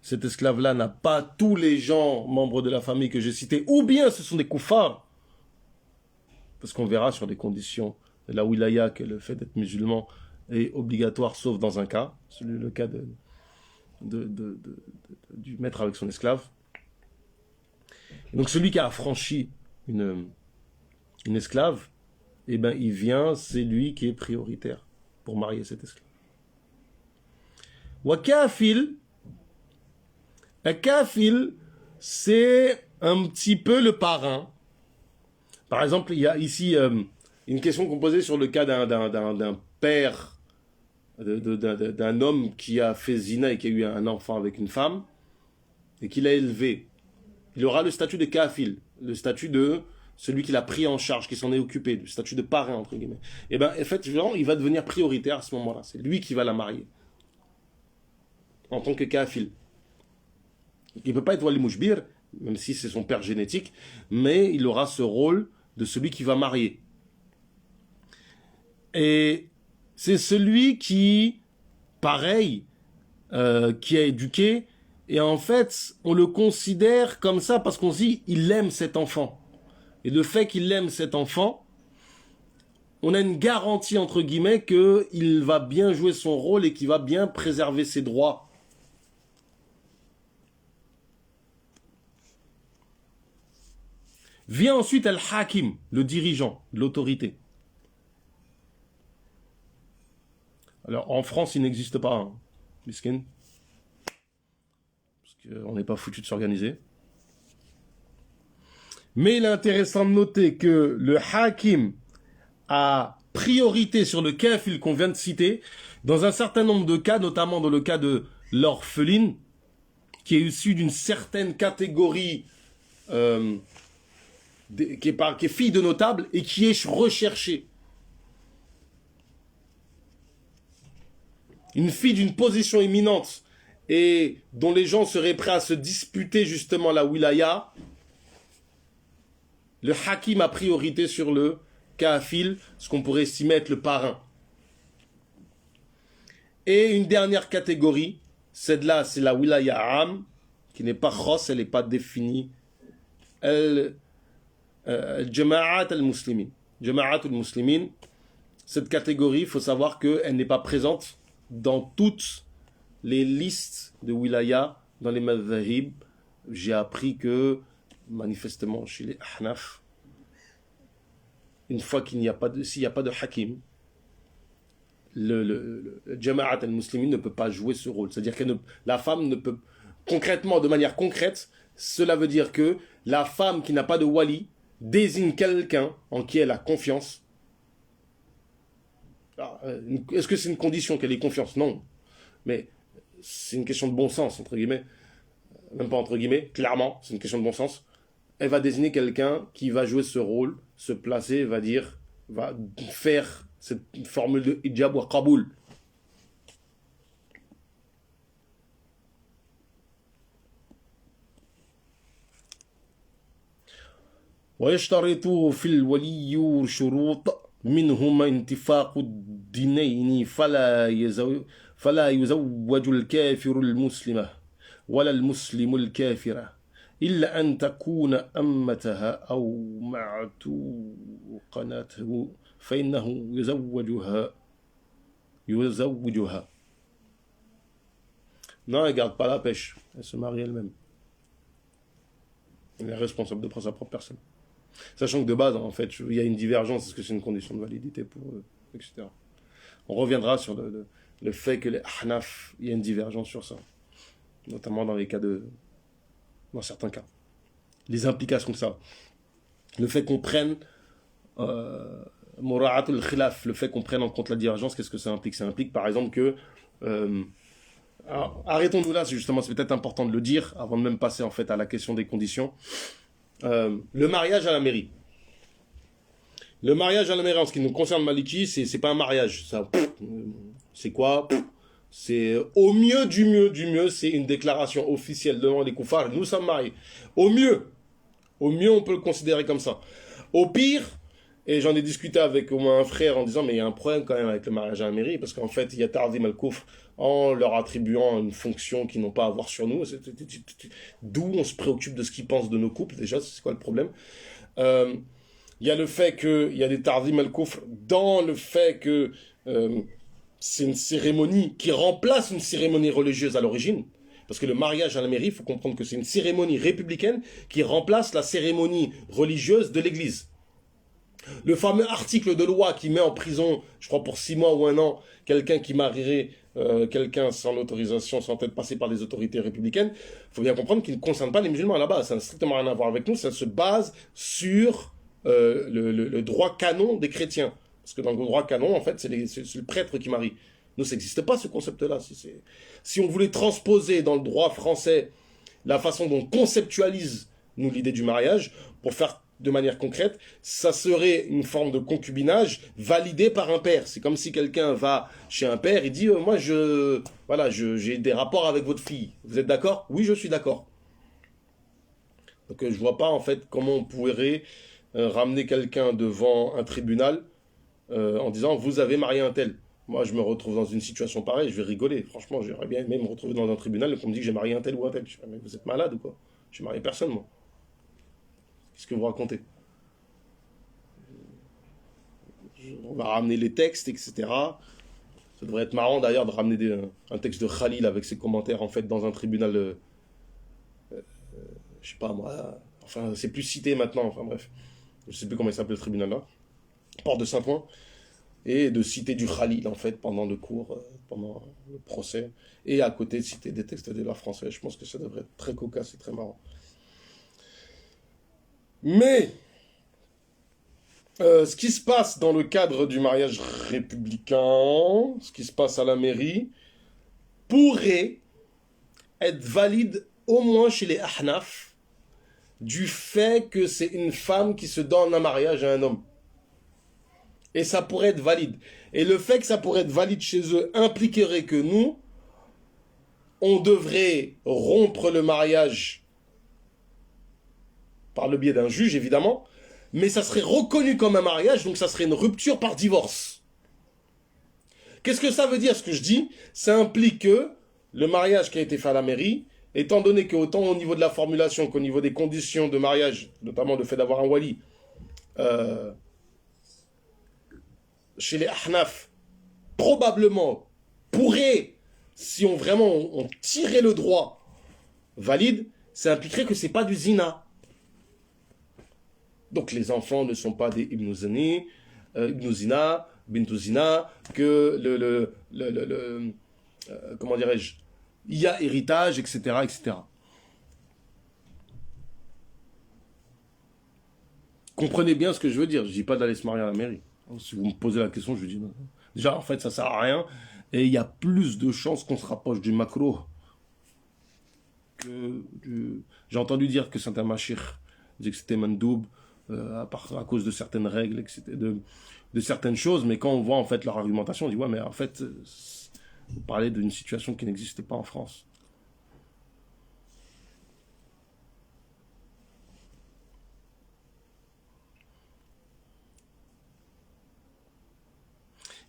cet esclave-là n'a pas tous les gens, membres de la famille que j'ai cités, ou bien ce sont des koufars, parce qu'on verra sur les conditions de la wilaya que le fait d'être musulman est obligatoire, sauf dans un cas, le cas du maître avec son esclave. Et donc celui qui a affranchi une esclave, eh ben, il vient, c'est lui qui est prioritaire pour marier cette esclave. Wa kafil, un kafil, c'est un petit peu le parrain. Par exemple, il y a ici une question qu'on posait sur le cas d'un père, d'un homme qui a fait zina et qui a eu un enfant avec une femme et qui l'a élevé. Il aura le statut de kafil, le statut de celui qui l'a pris en charge, qui s'en est occupé, le statut de parrain, entre guillemets. Et bien, en fait, il va devenir prioritaire à ce moment-là. C'est lui qui va la marier. En tant que kafil. Il ne peut pas être wali mouchbir, même si c'est son père génétique, mais il aura ce rôle de celui qui va marier. Et c'est celui qui, pareil, qui a éduqué, et en fait, on le considère comme ça parce qu'on se dit, il aime cet enfant. Et le fait qu'il aime cet enfant, on a une garantie, entre guillemets, qu'il va bien jouer son rôle et qu'il va bien préserver ses droits. Vient ensuite Al-Hakim, le dirigeant, l'autorité. Alors, en France, il n'existe pas, hein, miskin. Parce qu'on n'est pas foutu de s'organiser. Mais il est intéressant de noter que le Hakim a priorité sur le kafil qu'on vient de citer, dans un certain nombre de cas, notamment dans le cas de l'orpheline, qui est issue d'une certaine catégorie qui est fille de notable et qui est recherchée. Une fille d'une position éminente et dont les gens seraient prêts à se disputer justement la wilaya, le hakim a priorité sur le kafil, ce qu'on pourrait estimer être le parrain. Et une dernière catégorie, celle-là, c'est la wilaya am, qui n'est pas khos, elle n'est pas définie. Jama'at al-Muslimin. Jama'at al-Muslimin, cette catégorie, il faut savoir qu'elle n'est pas présente dans toutes les listes de wilaya, dans les madhahib. J'ai appris que, manifestement, chez les Ahnaf, une fois s'il n'y a pas de hakim, le Jama'at al-Muslimin ne peut pas jouer ce rôle. C'est-à-dire que la femme ne peut, concrètement, de manière concrète, cela veut dire que la femme qui n'a pas de wali désigne quelqu'un en qui elle a confiance. Alors, est-ce que c'est une condition qu'elle ait confiance? Non. Mais c'est une question de bon sens, entre guillemets. Même pas entre guillemets, clairement, c'est une question de bon sens. Elle va désigner quelqu'un qui va jouer ce rôle, se placer, va faire cette formule de hijab wa qaboul. ويشترط في الولي شروط منهما انتفاق الدينين فلا يزوج الكافر المسلمة ولا المسلم الكافرة إلا أن تكون أمتها أو معتوقنته فإنه يزوجها. Non, elle ne garde pas la pêche, elle se marie elle-même. Elle est responsable de sa propre personne. Sachant que de base, en fait, il y a une divergence, est-ce que c'est une condition de validité pour eux, etc. On reviendra sur le fait que les Ahnaf, il y a une divergence sur ça. Notamment dans certains cas. Les implications que ça. Le fait qu'on prenne Mura'atul Khilaf, le fait qu'on prenne en compte la divergence, qu'est-ce que ça implique? Ça implique par exemple que alors, arrêtons-nous là, c'est peut-être important de le dire avant de même passer en fait à la question des conditions. Le mariage à la mairie. Le mariage à la mairie, en ce qui nous concerne Maliki, c'est pas un mariage. Ça, c'est quoi? C'est au mieux du mieux, c'est une déclaration officielle devant les koufars. Nous sommes mariés. Au mieux. Au mieux, on peut le considérer comme ça. Au pire, et j'en ai discuté avec au moins un frère en disant, mais il y a un problème quand même avec le mariage à la mairie, parce qu'en fait, il y a Tardim al-Koufr en leur attribuant une fonction qu'ils n'ont pas à avoir sur nous. D'où on se préoccupe de ce qu'ils pensent de nos couples, déjà, c'est quoi le problème. Euh, Il y a le fait qu'il y a des Tardim al-Koufr dans le fait que c'est une cérémonie qui remplace une cérémonie religieuse à l'origine. Parce que le mariage à la mairie, il faut comprendre que c'est une cérémonie républicaine qui remplace la cérémonie religieuse de l'église. Le fameux article de loi qui met en prison, je crois pour 6 mois ou 1 an, quelqu'un qui marierait quelqu'un sans l'autorisation, sans être passé par des autorités républicaines, il faut bien comprendre qu'il ne concerne pas les musulmans à la base. Ça n'a strictement rien à voir avec nous, ça se base sur le droit canon des chrétiens. Parce que dans le droit canon, en fait, c'est le prêtre qui marie. Nous, ça n'existe pas ce concept-là. Si on voulait transposer dans le droit français la façon dont on conceptualise, nous, l'idée du mariage, pour faire de manière concrète, ça serait une forme de concubinage validée par un père. C'est comme si quelqu'un va chez un père, il dit moi, j'ai des rapports avec votre fille. Vous êtes d'accord? Oui, je suis d'accord. Donc, je vois pas, en fait, comment on pourrait ramener quelqu'un devant un tribunal en disant vous avez marié un tel. Moi, je me retrouve dans une situation pareille, je vais rigoler. Franchement, j'aimerais bien même me retrouver dans un tribunal et qu'on me dit que j'ai marié un tel ou un tel. Je dis, mais vous êtes malade ou quoi? J'ai marié personne, moi. Qu'est-ce que vous racontez? On va ramener les textes, etc. Ça devrait être marrant d'ailleurs de ramener un texte de Khalil avec ses commentaires en fait dans un tribunal, je sais pas moi, enfin c'est plus cité maintenant, enfin bref, je sais plus comment il s'appelle le tribunal là, Porte de Saint-Ouen, et de citer du Khalil en fait pendant le cours, pendant le procès, et à côté de citer des textes de l'art français. Je pense que ça devrait être très cocasse et très marrant. Mais ce qui se passe dans le cadre du mariage républicain, ce qui se passe à la mairie, pourrait être valide au moins chez les Ahnaf, du fait que c'est une femme qui se donne un mariage à un homme. Et ça pourrait être valide. Et le fait que ça pourrait être valide chez eux impliquerait que nous, on devrait rompre le mariage par le biais d'un juge, évidemment, mais ça serait reconnu comme un mariage, donc ça serait une rupture par divorce. Qu'est-ce que ça veut dire, ce que je dis? Ça implique que le mariage qui a été fait à la mairie, étant donné que autant au niveau de la formulation qu'au niveau des conditions de mariage, notamment le fait d'avoir un wali, chez les Ahnaf, probablement pourrait, si on vraiment on tirait le droit valide, ça impliquerait que c'est pas du zina. Donc les enfants ne sont pas des ibn zina, bintu zina, que comment dirais-je, il y a héritage, etc., etc. Comprenez bien ce que je veux dire. Je dis pas d'aller se marier à la mairie. Si vous me posez la question, je vous dis non. Déjà, en fait, ça sert à rien. Et il y a plus de chances qu'on se rapproche du macro que du... J'ai entendu dire que certains machir disaient que c'était mandoub à cause de certaines règles, de certaines choses. Mais quand on voit en fait leur argumentation, on dit ouais, mais en fait, vous parlez d'une situation qui n'existe pas en France.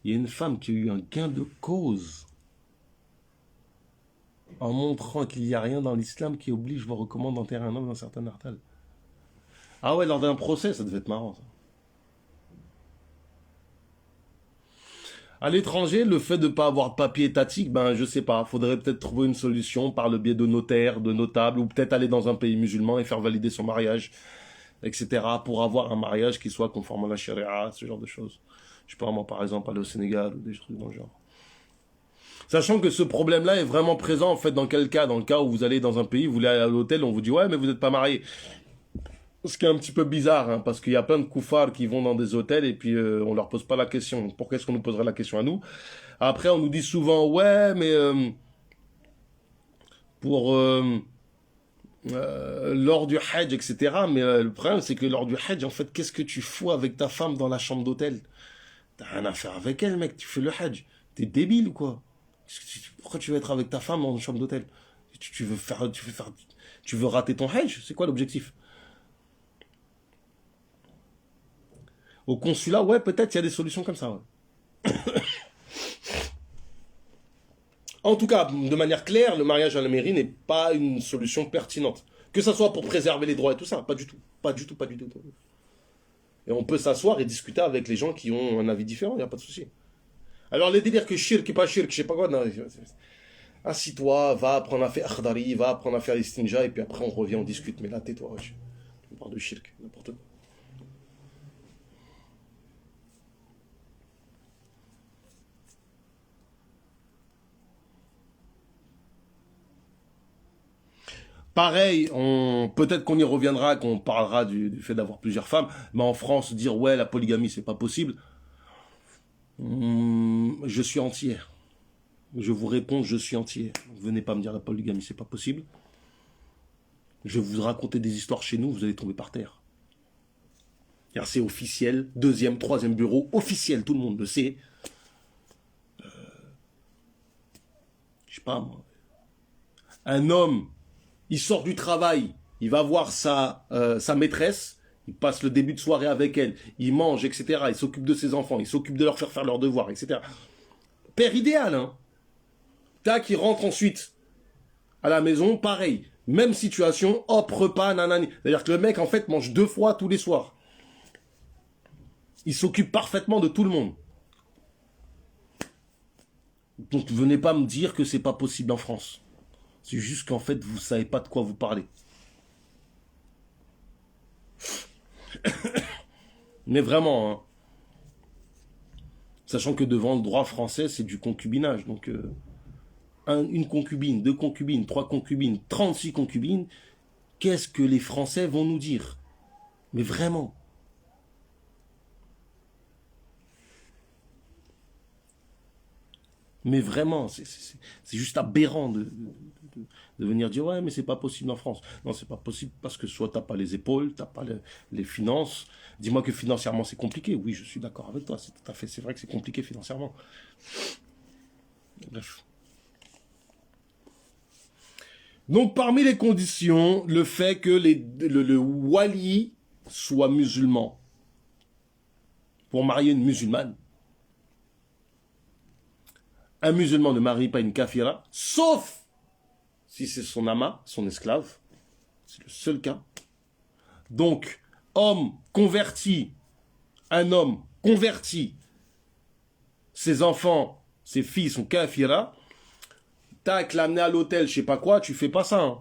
Il y a une femme qui a eu un gain de cause en montrant qu'il n'y a rien dans l'islam qui oblige, voire recommande d'enterrer un homme dans certains artales. Ah ouais, lors d'un procès, ça devait être marrant, ça. À l'étranger, le fait de ne pas avoir de papier étatique, ben je sais pas, faudrait peut-être trouver une solution par le biais de notaires, de notables, ou peut-être aller dans un pays musulman et faire valider son mariage, etc., pour avoir un mariage qui soit conforme à la charia, ce genre de choses. Je sais pas, moi par exemple, aller au Sénégal, ou des trucs dans le genre. Sachant que ce problème-là est vraiment présent, en fait, dans quel cas? Dans le cas où vous allez dans un pays, vous voulez aller à l'hôtel, on vous dit, ouais, mais vous n'êtes pas marié. Ce qui est un petit peu bizarre, hein, parce qu'il y a plein de koufars qui vont dans des hôtels et puis on leur pose pas la question. Pourquoi est-ce qu'on nous poserait la question à nous? Après, on nous dit souvent, ouais, mais pour lors du Hajj, etc. Mais le problème, c'est que lors du Hajj, en fait, qu'est-ce que tu fous avec ta femme dans la chambre d'hôtel? T'as rien à faire avec elle, mec. Tu fais le Hajj. T'es débile ou quoi? Pourquoi tu veux être avec ta femme dans une chambre d'hôtel? Tu veux rater ton Hajj? C'est quoi l'objectif? Au consulat, ouais, peut-être il y a des solutions comme ça. Ouais. En tout cas, de manière claire, le mariage à la mairie n'est pas une solution pertinente. Que ça soit pour préserver les droits et tout ça, pas du tout. Pas du tout, pas du tout. Et on peut s'asseoir et discuter avec les gens qui ont un avis différent, il n'y a pas de souci. Alors les délires que shirk et pas shirk, je sais pas quoi, non, assis-toi, va apprendre à faire akhdari, va apprendre à faire istinja, et puis après on revient, on discute. Mais là, tais-toi, wesh. On parle de shirk, n'importe quoi. Pareil, peut-être qu'on y reviendra, qu'on parlera du fait d'avoir plusieurs femmes, mais en France, dire ouais, la polygamie, c'est pas possible, je suis entier. Je vous réponds, je suis entier. Venez pas me dire la polygamie, c'est pas possible. Je vais vous raconter des histoires chez nous, vous allez tomber par terre. Car c'est officiel, deuxième, troisième bureau, officiel, tout le monde le sait. Je sais pas moi. Un homme, il sort du travail, il va voir sa maîtresse, il passe le début de soirée avec elle, il mange, etc. Il s'occupe de ses enfants, il s'occupe de leur faire leurs devoirs, etc. Père idéal, hein. Tac, il rentre ensuite à la maison, pareil. Même situation, hop, repas, nanani. C'est-à-dire que le mec, en fait, mange 2 fois tous les soirs. Il s'occupe parfaitement de tout le monde. Donc, venez pas me dire que c'est pas possible en France. C'est juste qu'en fait, vous savez pas de quoi vous parlez. Mais vraiment, hein. Sachant que devant le droit français, c'est du concubinage. Donc, une concubine, 2 concubines, 3 concubines, 36 concubines, qu'est-ce que les Français vont nous dire? Mais vraiment. Mais vraiment, c'est juste aberrant de venir dire ouais, mais c'est pas possible en France. Non, c'est pas possible parce que soit t'as pas les épaules, t'as pas les finances. Dis-moi que financièrement c'est compliqué. Oui, je suis d'accord avec toi. C'est tout à fait, c'est vrai que c'est compliqué financièrement. Bref. Donc parmi les conditions, le fait que le wali soit musulman pour marier une musulmane. Un musulman ne marie pas une kafira, sauf si c'est son ama, son esclave. C'est le seul cas. Donc, homme converti, un homme converti, ses enfants, ses filles sont kafira, tac, l'amener à l'hôtel, je sais pas quoi, tu fais pas ça. Hein.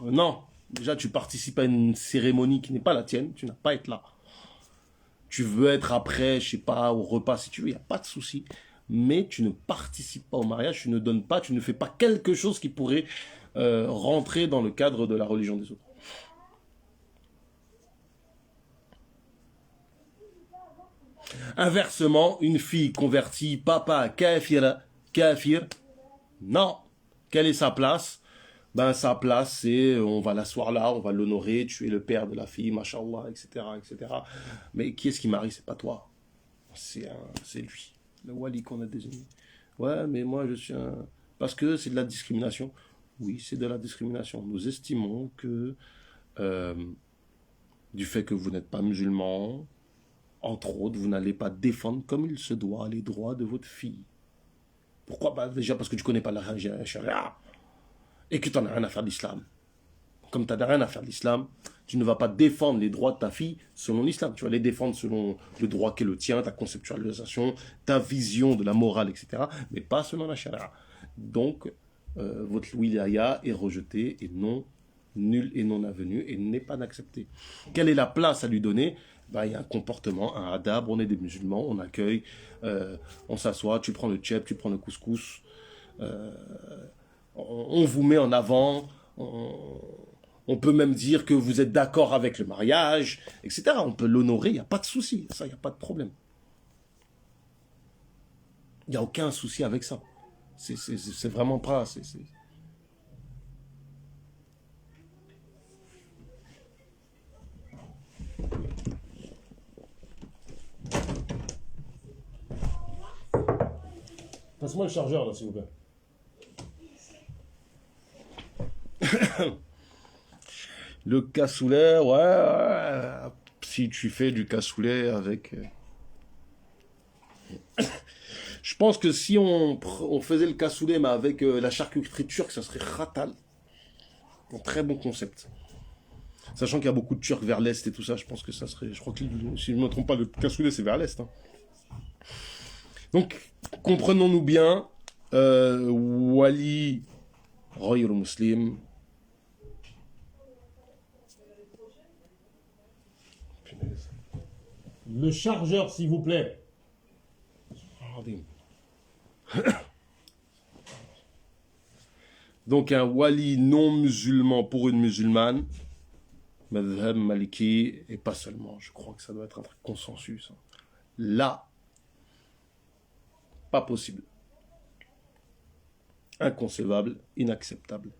Non. Déjà, tu participes à une cérémonie qui n'est pas la tienne, tu n'as pas à être là. Tu veux être après, je sais pas, au repas si tu veux, il n'y a pas de souci. Mais tu ne participes pas au mariage, tu ne donnes pas, tu ne fais pas quelque chose qui pourrait rentrer dans le cadre de la religion des autres. Inversement, une fille convertie, papa, kafir, non. Quelle est sa place? Ben, sa place, c'est on va l'asseoir là, on va l'honorer, tu es le père de la fille, machallah, etc., etc. Mais qui est-ce qui marie? C'est pas toi. C'est lui. Le wali qu'on a désigné. Ouais, mais moi je suis un... Parce que c'est de la discrimination. Oui, c'est de la discrimination. Nous estimons que du fait que vous n'êtes pas musulman, entre autres, vous n'allez pas défendre comme il se doit les droits de votre fille. Pourquoi? Bah, déjà parce que tu connais pas la charia et que tu n'en as rien à faire de l'islam. Comme tu n'as rien à faire de l'islam, tu ne vas pas défendre les droits de ta fille selon l'islam. Tu vas les défendre selon le droit qui est le tien, ta conceptualisation, ta vision de la morale, etc. Mais pas selon la charia. Donc, votre wilaya est rejeté et non nul et non avenu et n'est pas accepté. Quelle est la place à lui donner? Ben, il y a un comportement, un adab, on est des musulmans, on accueille, on s'assoit, tu prends le tchèp, tu prends le couscous, on vous met en avant, on peut même dire que vous êtes d'accord avec le mariage, etc. On peut l'honorer, il n'y a pas de souci, ça, il n'y a pas de problème. Il n'y a aucun souci avec ça. C'est vraiment pas... Passe-moi le chargeur, là, s'il vous plaît. Le cassoulet, ouais, si tu fais du cassoulet avec... Je pense que si on faisait le cassoulet, mais avec la charcuterie turque, ça serait khatal. Un très bon concept. Sachant qu'il y a beaucoup de Turcs vers l'Est et tout ça, je pense que ça serait... Je crois que, si je ne me trompe pas, le cassoulet, c'est vers l'Est. Hein. Donc, comprenons-nous bien, Wali, Royal Muslim. Le chargeur, s'il vous plaît. Donc, un Wali non musulman pour une musulmane, Madhhab Maliki, et pas seulement, je crois que ça doit être un consensus. Hein. Là, pas possible. Inconcevable, inacceptable.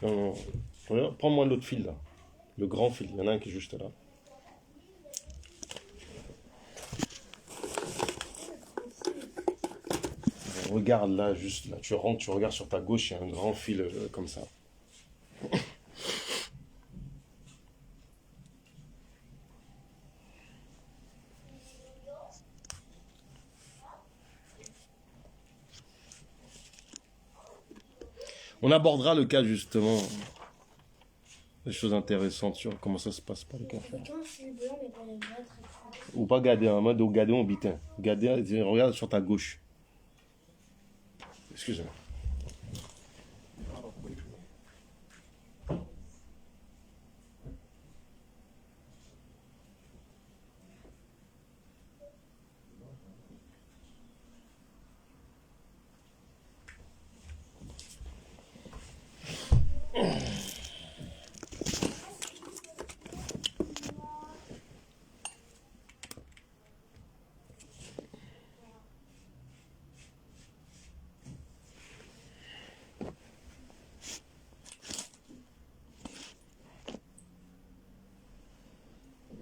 Non, non. Prends-moi l'autre fil là. Le grand fil, il y en a un qui est juste là. Regarde là, juste là. Tu rentres, tu regardes sur ta gauche, il y a un grand fil comme ça. On abordera le cas justement, des choses intéressantes sur comment ça se passe par les cas. Ou pas garder en mode garder en bitin. Garder, regarde sur ta gauche. Excusez-moi.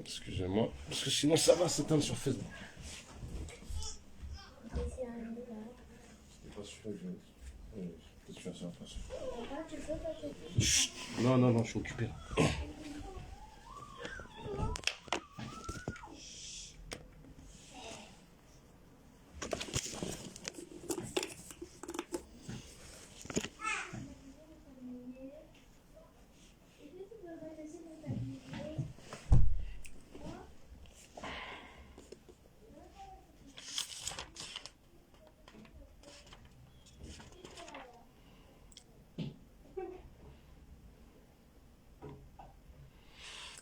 Excusez-moi, parce que sinon ça va s'éteindre sur Facebook. Chut. Non, non, non, je suis occupé là.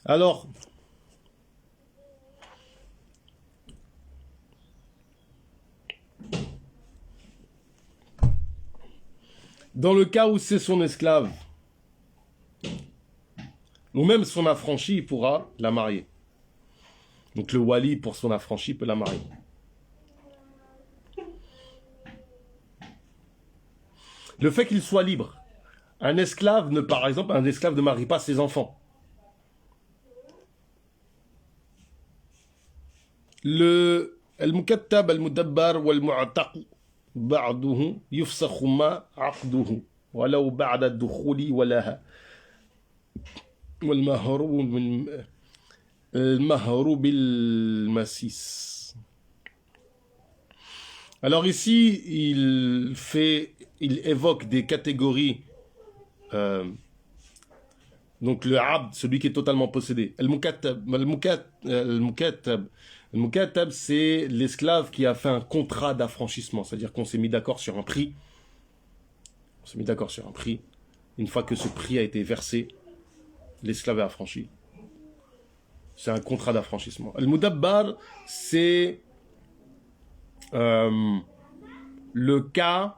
Alors, dans le cas où c'est son esclave, ou même son affranchi, il pourra la marier. Donc le wali, pour son affranchi, peut la marier. Le fait qu'il soit libre. Un esclave, par exemple, un esclave ne marie pas ses enfants. المكتب المدبر والمعتق بعضه يفسخ ما عقده ولو بعد الدخول ولها المهر بالمسيس. Alors ici, il évoque des catégories. Donc le abd, celui qui est totalement possédé. Al-Mukatab, c'est l'esclave qui a fait un contrat d'affranchissement. C'est-à-dire qu'on s'est mis d'accord sur un prix. On s'est mis d'accord sur un prix. Une fois que ce prix a été versé, l'esclave est affranchi. C'est un contrat d'affranchissement. Al-Mudabbar, c'est le cas...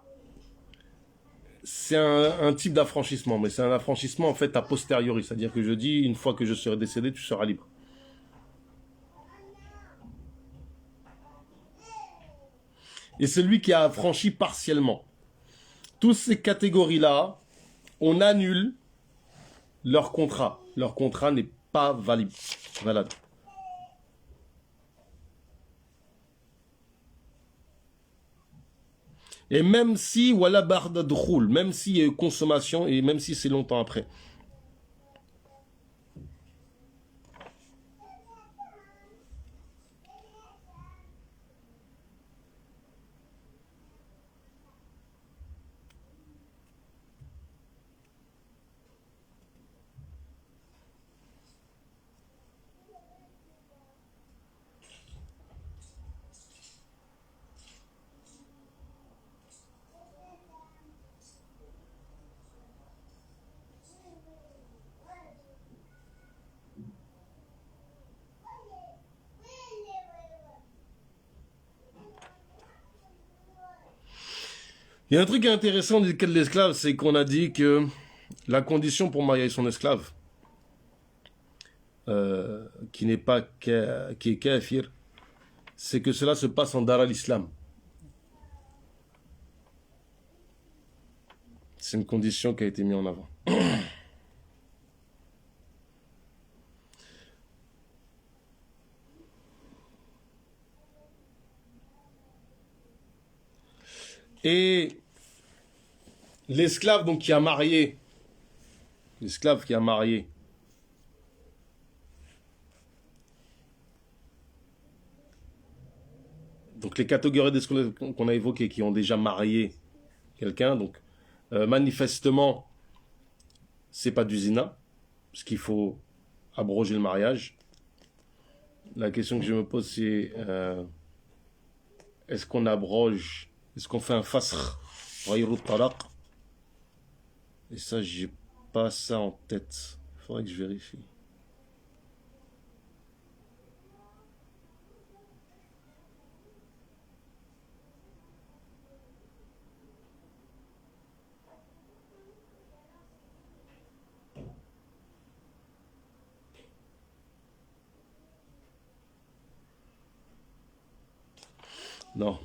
C'est un type d'affranchissement, mais c'est un affranchissement en fait a posteriori. C'est-à-dire que je dis, une fois que je serai décédé, tu seras libre. Et celui qui a affranchi partiellement. Toutes ces catégories-là, on annule leur contrat. Leur contrat n'est pas valide. Et même si, wala barda d'khul, même s'il y a eu consommation et même si c'est longtemps après. Il y a un truc intéressant du cas de l'esclave, c'est qu'on a dit que la condition pour marier son esclave, qui n'est pas qui est kafir, c'est que cela se passe en dar al-Islam. C'est une condition qui a été mise en avant. Et l'esclave donc qui a marié, l'esclave qui a marié, donc les catégories d'esclaves qu'on a évoquées qui ont déjà marié quelqu'un, donc manifestement c'est pas du zina, parce qu'il faut abroger le mariage. La question que je me pose c'est est-ce qu'on abroge, est-ce qu'on fait un fasr ghayru talaq? Et ça j'ai pas ça en tête, faudrait que je vérifie. Non.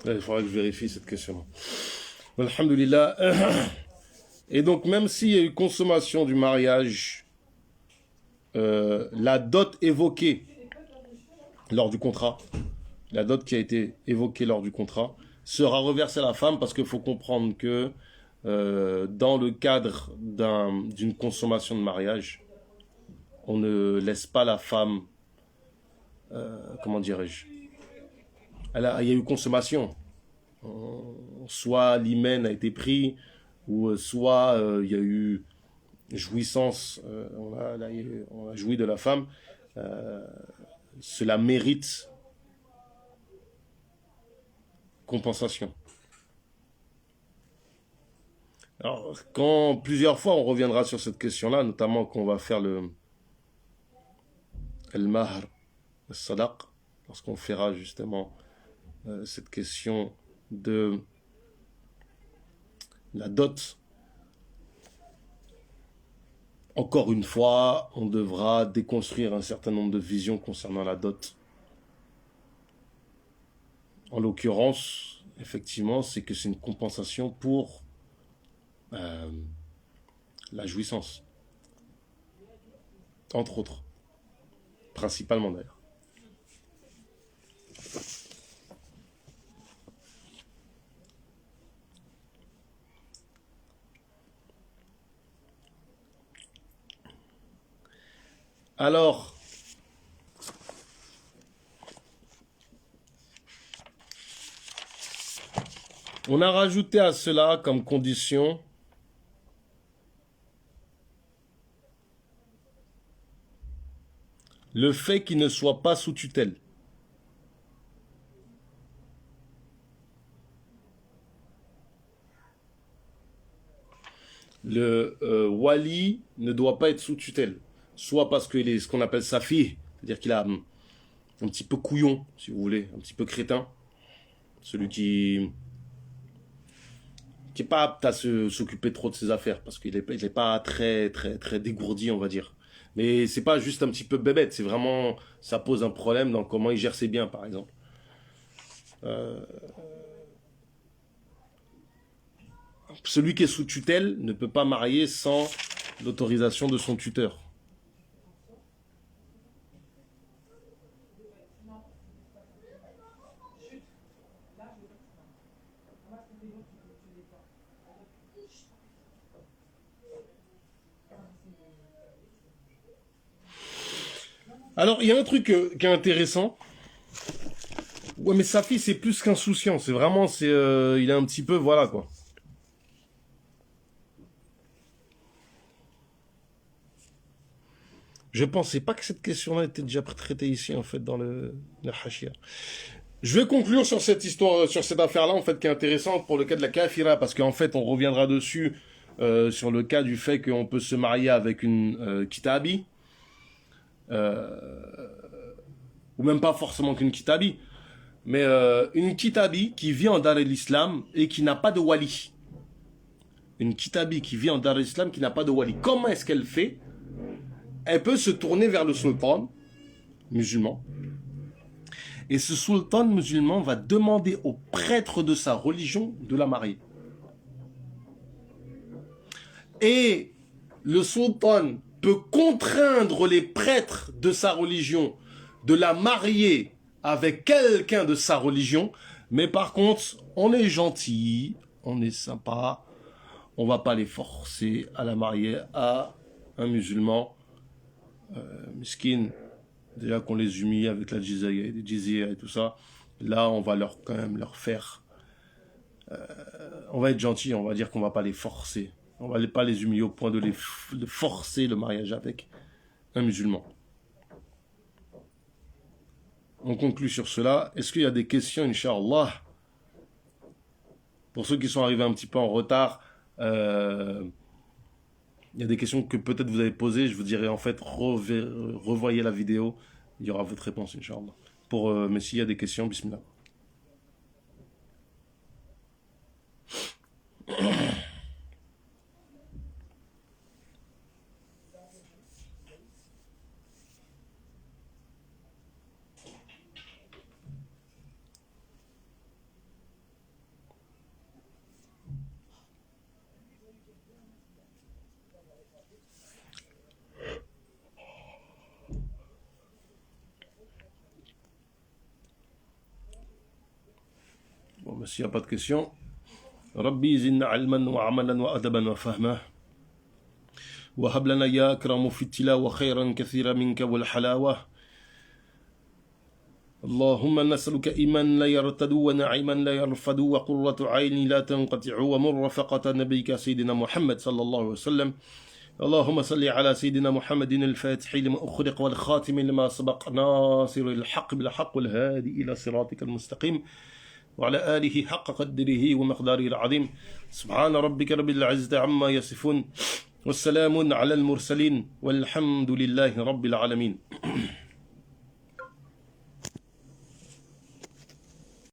Il faudra que je vérifie cette question. Alhamdulillah. Et donc, même s'il y a eu consommation du mariage, la dot évoquée lors du contrat, la dot qui a été évoquée lors du contrat, sera reversée à la femme parce qu'il faut comprendre que dans le cadre d'une consommation de mariage, on ne laisse pas la femme, comment dirais-je, il y a eu consommation. Soit l'hymen a été pris, ou soit il y a eu jouissance, on a joui de la femme. Cela mérite compensation. Alors, quand plusieurs fois on reviendra sur cette question-là, notamment quand on va faire le mahr, le sadaq, lorsqu'on fera justement cette question de la dot. Encore une fois, on devra déconstruire un certain nombre de visions concernant la dot. En l'occurrence, effectivement, c'est que c'est une compensation pour la jouissance. Entre autres. Principalement d'ailleurs. Alors, on a rajouté à cela comme condition le fait qu'il ne soit pas sous tutelle. Le wali ne doit pas être sous tutelle. Soit parce qu'il est ce qu'on appelle safi, c'est-à-dire qu'il a un petit peu couillon, si vous voulez, un petit peu crétin. Celui qui n'est pas apte à s'occuper trop de ses affaires, parce qu'il n'est pas très, très, très dégourdi, on va dire. Mais c'est pas juste un petit peu bébête, c'est vraiment, ça pose un problème dans comment il gère ses biens, par exemple. celui qui est sous tutelle ne peut pas marier sans l'autorisation de son tuteur. Alors, il y a un truc qui est intéressant. Ouais, mais sa fille, c'est plus qu'insouciant. C'est vraiment, il est un petit peu, voilà, quoi. Je pensais pas que cette question-là était déjà traitée ici, en fait, dans le Hashia. Je vais conclure sur cette histoire, sur cette affaire-là, en fait, qui est intéressante pour le cas de la kafira, parce qu'en fait, on reviendra dessus sur le cas du fait qu'on peut se marier avec une kitabi, ou même pas forcément qu'une kitabi, mais une kitabi qui vit en Dar el-Islam et qui n'a pas de wali. Une kitabi qui vit en Dar el-Islam qui n'a pas de wali. Comment est-ce qu'elle fait? Elle peut se tourner vers le sultan musulman. Et ce sultan musulman va demander au prêtre de sa religion de la marier. Et le sultan peut contraindre les prêtres de sa religion de la marier avec quelqu'un de sa religion, mais par contre, on est gentil, on est sympa, on va pas les forcer à la marier à un musulman miskin, déjà qu'on les humilie avec la jizya et tout ça. Là, on va quand même leur faire, on va être gentil, on va dire qu'on va pas les forcer, on va pas les humilier au point de forcer le mariage avec un musulman. On conclut sur cela. Est-ce qu'il y a des questions, Inch'Allah? Pour ceux qui sont arrivés un petit peu en retard, il y a des questions que peut-être vous avez posées. Je vous dirai en fait, revoyez la vidéo. Il y aura votre réponse, Inch'Allah. Mais s'il y a des questions, bismillah. Bon, mais s'il n'y a pas de questions, Rabbi zidna ilman wa amalan wa adaban wa fahma. وهب لنا يا أكرم في التلاوة خيرا كثيرا منك والحلاوة. اللهم نسألك إيمان لا يرتد ونعيما لا يرفد وقرة عين لا تنقطع ومرفقة نبيك سيدنا محمد صلى الله عليه وسلم. اللهم صل على سيدنا محمد الفاتح لما أخرق والخاتم لما سبق ناصر الحق بالحق والهادي إلى صراطك المستقيم وعلى آله حق قدره ومقداره العظيم. سبحان ربك رب العزة عما يصفون والسلام على المرسلين والحمد لله رب العالمين.